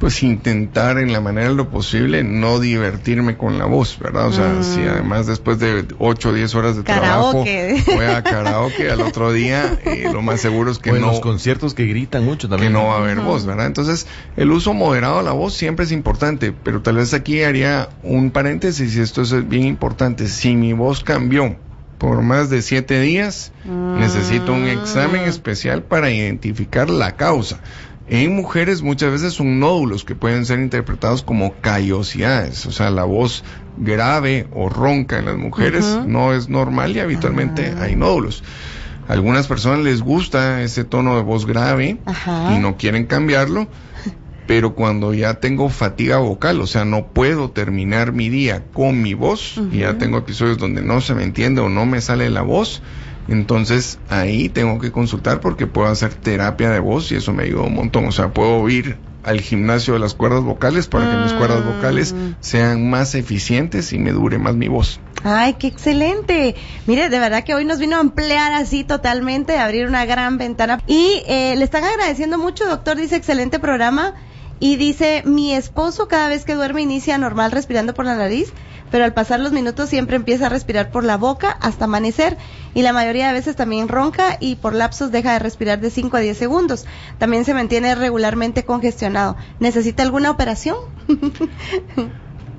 pues intentar en la manera de lo posible no divertirme con la voz, ¿verdad? O sea, si además después de 8 o 10 horas de trabajo voy a karaoke al otro día, lo más seguro es que en los conciertos que gritan mucho también, que no va a haber voz, ¿verdad? Entonces, el uso moderado de la voz siempre es importante, pero tal vez aquí haría un paréntesis, y esto es bien importante. Si mi voz cambió por más de 7 días, necesito un examen especial para identificar la causa. En mujeres muchas veces son nódulos que pueden ser interpretados como callosidades, o sea, la voz grave o ronca en las mujeres no es normal, y habitualmente hay nódulos. A algunas personas les gusta ese tono de voz grave y no quieren cambiarlo, pero cuando ya tengo fatiga vocal, o sea, no puedo terminar mi día con mi voz, y ya tengo episodios donde no se me entiende o no me sale la voz, entonces ahí tengo que consultar, porque puedo hacer terapia de voz y eso me ayuda un montón. O sea, puedo ir al gimnasio de las cuerdas vocales para que mis cuerdas vocales sean más eficientes y me dure más mi voz. Ay, qué excelente. Mire, de verdad que hoy nos vino a ampliar así totalmente, a abrir una gran ventana. Y le están agradeciendo mucho, doctor, dice excelente programa. Y dice, mi esposo cada vez que duerme inicia normal respirando por la nariz, pero al pasar los minutos siempre empieza a respirar por la boca hasta amanecer. Y la mayoría de veces también ronca y por lapsos deja de respirar de 5 a 10 segundos. También se mantiene regularmente congestionado. ¿Necesita alguna operación?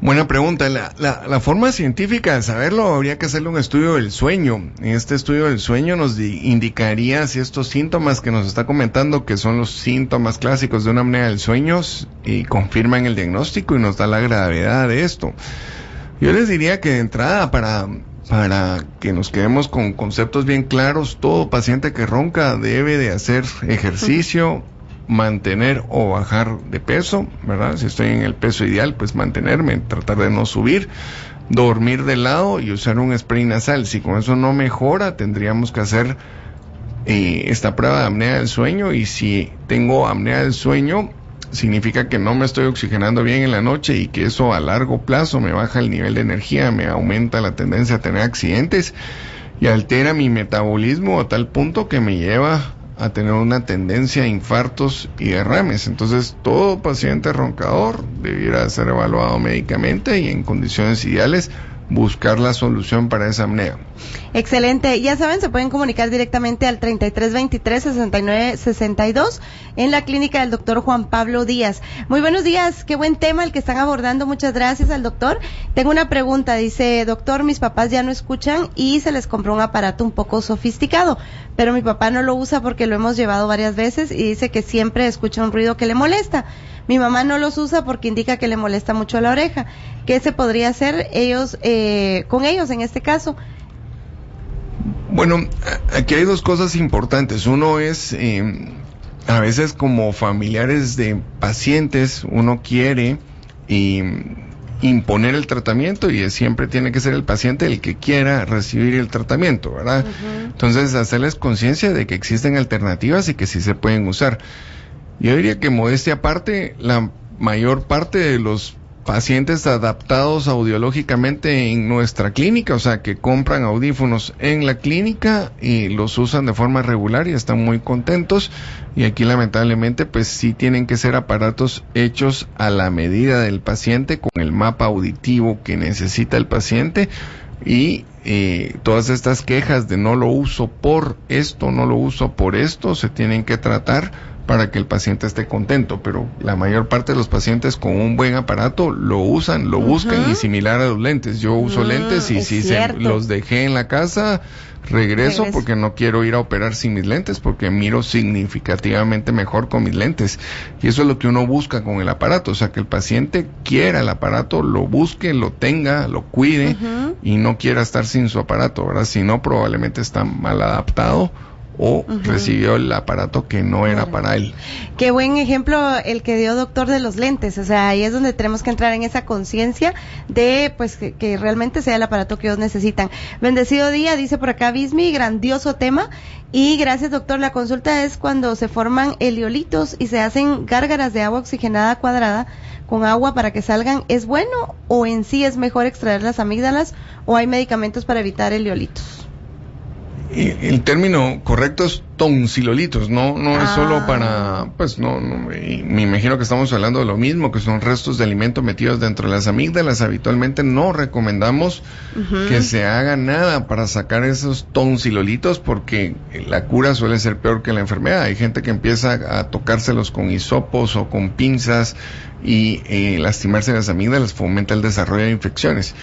Buena pregunta. La forma científica de saberlo habría que hacerle un estudio del sueño. En este estudio del sueño nos indicaría si estos síntomas que nos está comentando, que son los síntomas clásicos de una apnea del sueño, y confirman el diagnóstico y nos da la gravedad de esto. Yo les diría que de entrada, para que nos quedemos con conceptos bien claros, todo paciente que ronca debe de hacer ejercicio, mantener o bajar de peso, ¿verdad? Si estoy en el peso ideal, pues mantenerme, tratar de no subir, dormir de lado y usar un spray nasal. Si con eso no mejora, tendríamos que hacer esta prueba de apnea del sueño, y si tengo apnea del sueño, significa que no me estoy oxigenando bien en la noche y que eso a largo plazo me baja el nivel de energía, me aumenta la tendencia a tener accidentes y altera mi metabolismo a tal punto que me lleva a tener una tendencia a infartos y derrames. Entonces, todo paciente roncador debiera ser evaluado médicamente y en condiciones ideales buscar la solución para esa apnea. Excelente. Ya saben, se pueden comunicar directamente al 3323-6962 en la clínica del doctor Juan Pablo Díaz. Muy buenos días, qué buen tema el que están abordando. Muchas gracias al doctor. Tengo una pregunta, dice, doctor, mis papás ya no escuchan y se les compró un aparato un poco sofisticado, pero mi papá no lo usa porque lo hemos llevado varias veces y dice que siempre escucha un ruido que le molesta. Mi mamá no los usa porque indica que le molesta mucho la oreja. ¿Qué se podría hacer con ellos en este caso? Bueno, aquí hay dos cosas importantes. Uno es, a veces como familiares de pacientes, uno quiere imponer el tratamiento y siempre tiene que ser el paciente el que quiera recibir el tratamiento, ¿verdad? Uh-huh. Entonces, hacerles conciencia de que existen alternativas y que sí se pueden usar. Yo diría que, modestia aparte, la mayor parte de los pacientes adaptados audiológicamente en nuestra clínica, o sea, que compran audífonos en la clínica y los usan de forma regular y están muy contentos. Y aquí, lamentablemente, pues sí tienen que ser aparatos hechos a la medida del paciente, con el mapa auditivo que necesita el paciente. Y todas estas quejas de no lo uso por esto, no lo uso por esto, se tienen que tratar para que el paciente esté contento, pero la mayor parte de los pacientes con un buen aparato lo usan, lo buscan, y similar a los lentes. Yo uso lentes y si los dejé en la casa, regreso porque no quiero ir a operar sin mis lentes, porque miro significativamente mejor con mis lentes. Y eso es lo que uno busca con el aparato, o sea, que el paciente quiera el aparato, lo busque, lo tenga, lo cuide, y no quiera estar sin su aparato, ¿verdad? Si no, probablemente está mal adaptado o recibió el aparato que no era para él. Qué buen ejemplo el que dio doctor de los lentes, o sea, ahí es donde tenemos que entrar en esa conciencia de pues que realmente sea el aparato que ellos necesitan. Bendecido día, dice por acá Bismi, grandioso tema, y gracias doctor. La consulta es cuando se forman eliolitos y se hacen gárgaras de agua oxigenada cuadrada con agua para que salgan, ¿es bueno o en sí es mejor extraer las amígdalas o hay medicamentos para evitar eliolitos? El término correcto es tonsilolitos, no es solo para, pues no, me imagino que estamos hablando de lo mismo, que son restos de alimento metidos dentro de las amígdalas. Habitualmente no recomendamos que se haga nada para sacar esos tonsilolitos, porque la cura suele ser peor que la enfermedad. Hay gente que empieza a tocárselos con hisopos o con pinzas y lastimarse las amígdalas fomenta el desarrollo de infecciones.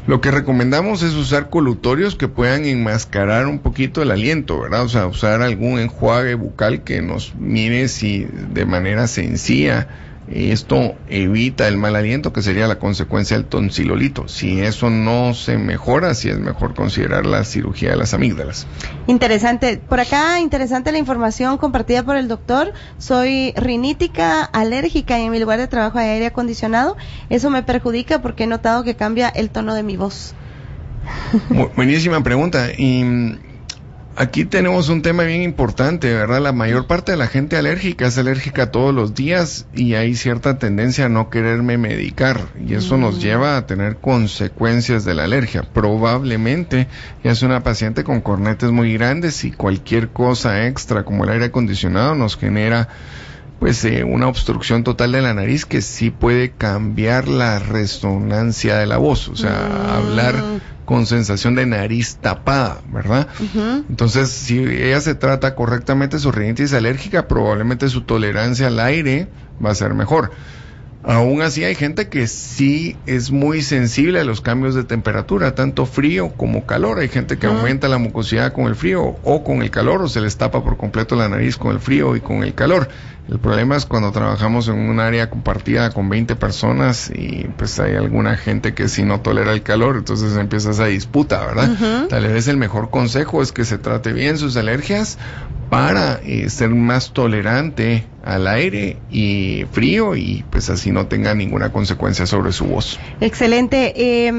Lo que recomendamos es usar colutorios que puedan enmascarar un poquito el aliento, ¿verdad? O sea, usar algún enjuague bucal que nos mire si de manera sencilla esto evita el mal aliento, que sería la consecuencia del tonsilolito. Si eso no se mejora, sí es mejor considerar la cirugía de las amígdalas. Interesante. Por acá, interesante la información compartida por el doctor. Soy rinítica, alérgica y en mi lugar de trabajo hay aire acondicionado. Eso me perjudica porque he notado que cambia el tono de mi voz. Buenísima pregunta. Y Aquí tenemos un tema bien importante, ¿verdad? La mayor parte de la gente alérgica es alérgica todos los días y hay cierta tendencia a no quererme medicar y eso nos lleva a tener consecuencias de la alergia. Probablemente ya es una paciente con cornetes muy grandes y cualquier cosa extra como el aire acondicionado nos genera pues una obstrucción total de la nariz que sí puede cambiar la resonancia de la voz, o sea, hablar con sensación de nariz tapada, ¿verdad? Entonces, si ella se trata correctamente su rinitis alérgica, probablemente su tolerancia al aire va a ser mejor. Aún así hay gente que sí es muy sensible a los cambios de temperatura, tanto frío como calor. Hay gente que aumenta la mucosidad con el frío o con el calor, o se les tapa por completo la nariz con el frío y con el calor. El problema es cuando trabajamos en un área compartida con 20 personas y pues hay alguna gente que sí no tolera el calor, entonces empieza esa disputa, ¿verdad? Tal vez el mejor consejo es que se trate bien sus alergias para ser más tolerante al aire y frío y pues así no tenga ninguna consecuencia sobre su voz. Excelente.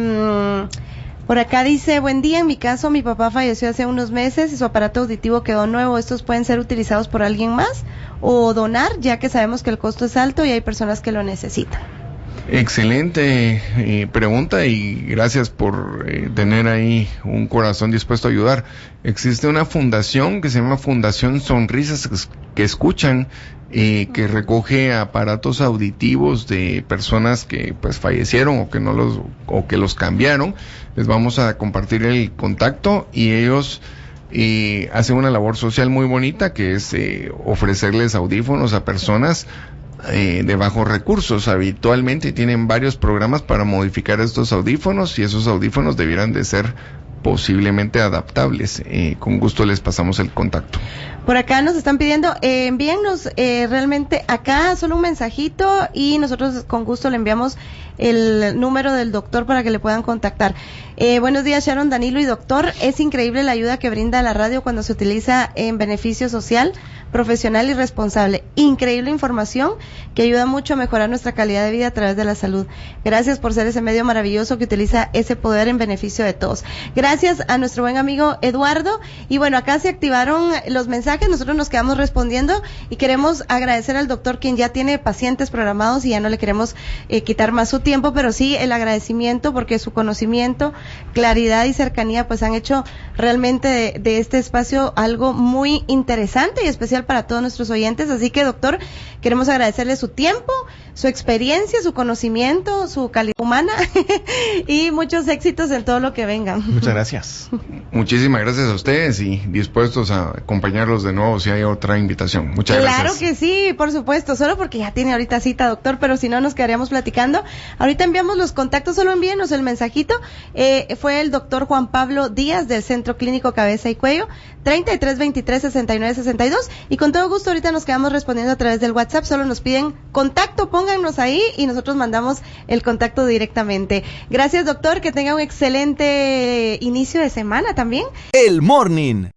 Por acá dice, buen día, en mi caso mi papá falleció hace unos meses y su aparato auditivo quedó nuevo. ¿Estos pueden ser utilizados por alguien más o donar, ya que sabemos que el costo es alto y hay personas que lo necesitan? Excelente pregunta y gracias por tener ahí un corazón dispuesto a ayudar. Existe una fundación que se llama Fundación Sonrisas que Escuchan, que recoge aparatos auditivos de personas que pues fallecieron o que los cambiaron. Les vamos a compartir el contacto y ellos hacen una labor social muy bonita que es ofrecerles audífonos a personas de bajos recursos. Habitualmente tienen varios programas para modificar estos audífonos y esos audífonos debieran de ser posiblemente adaptables. Con gusto les pasamos el contacto. Por acá nos están pidiendo, envíennos realmente acá solo un mensajito y nosotros con gusto le enviamos el número del doctor para que le puedan contactar. Buenos días, Sharon, Danilo y doctor. Es increíble la ayuda que brinda la radio cuando se utiliza en beneficio social, profesional y responsable. Increíble información que ayuda mucho a mejorar nuestra calidad de vida a través de la salud. Gracias por ser ese medio maravilloso que utiliza ese poder en beneficio de todos. Gracias a nuestro buen amigo Eduardo. Y bueno, acá se activaron los mensajes, nosotros nos quedamos respondiendo y queremos agradecer al doctor quien ya tiene pacientes programados y ya no le queremos quitar más su tiempo, pero sí el agradecimiento porque su conocimiento, claridad y cercanía pues han hecho realmente de este espacio algo muy interesante y especial para todos nuestros oyentes. Así que, doctor, queremos agradecerle su tiempo, su experiencia, su conocimiento, su calidad humana y muchos éxitos en todo lo que venga. Muchas gracias. Muchísimas gracias a ustedes y dispuestos a acompañarlos de nuevo si hay otra invitación. Muchas gracias. Claro que sí, por supuesto, solo porque ya tiene ahorita cita, doctor, pero si no nos quedaríamos platicando. Ahorita enviamos los contactos, solo envíenos el mensajito. Fue el doctor Juan Pablo Díaz del Centro Clínico Cabeza y Cuello, 3323-6962, y con todo gusto ahorita nos quedamos respondiendo a través del WhatsApp. Solo nos piden contacto, pónganos ahí y nosotros mandamos el contacto directamente. Gracias, doctor, que tenga un excelente inicio de semana también. El Morning.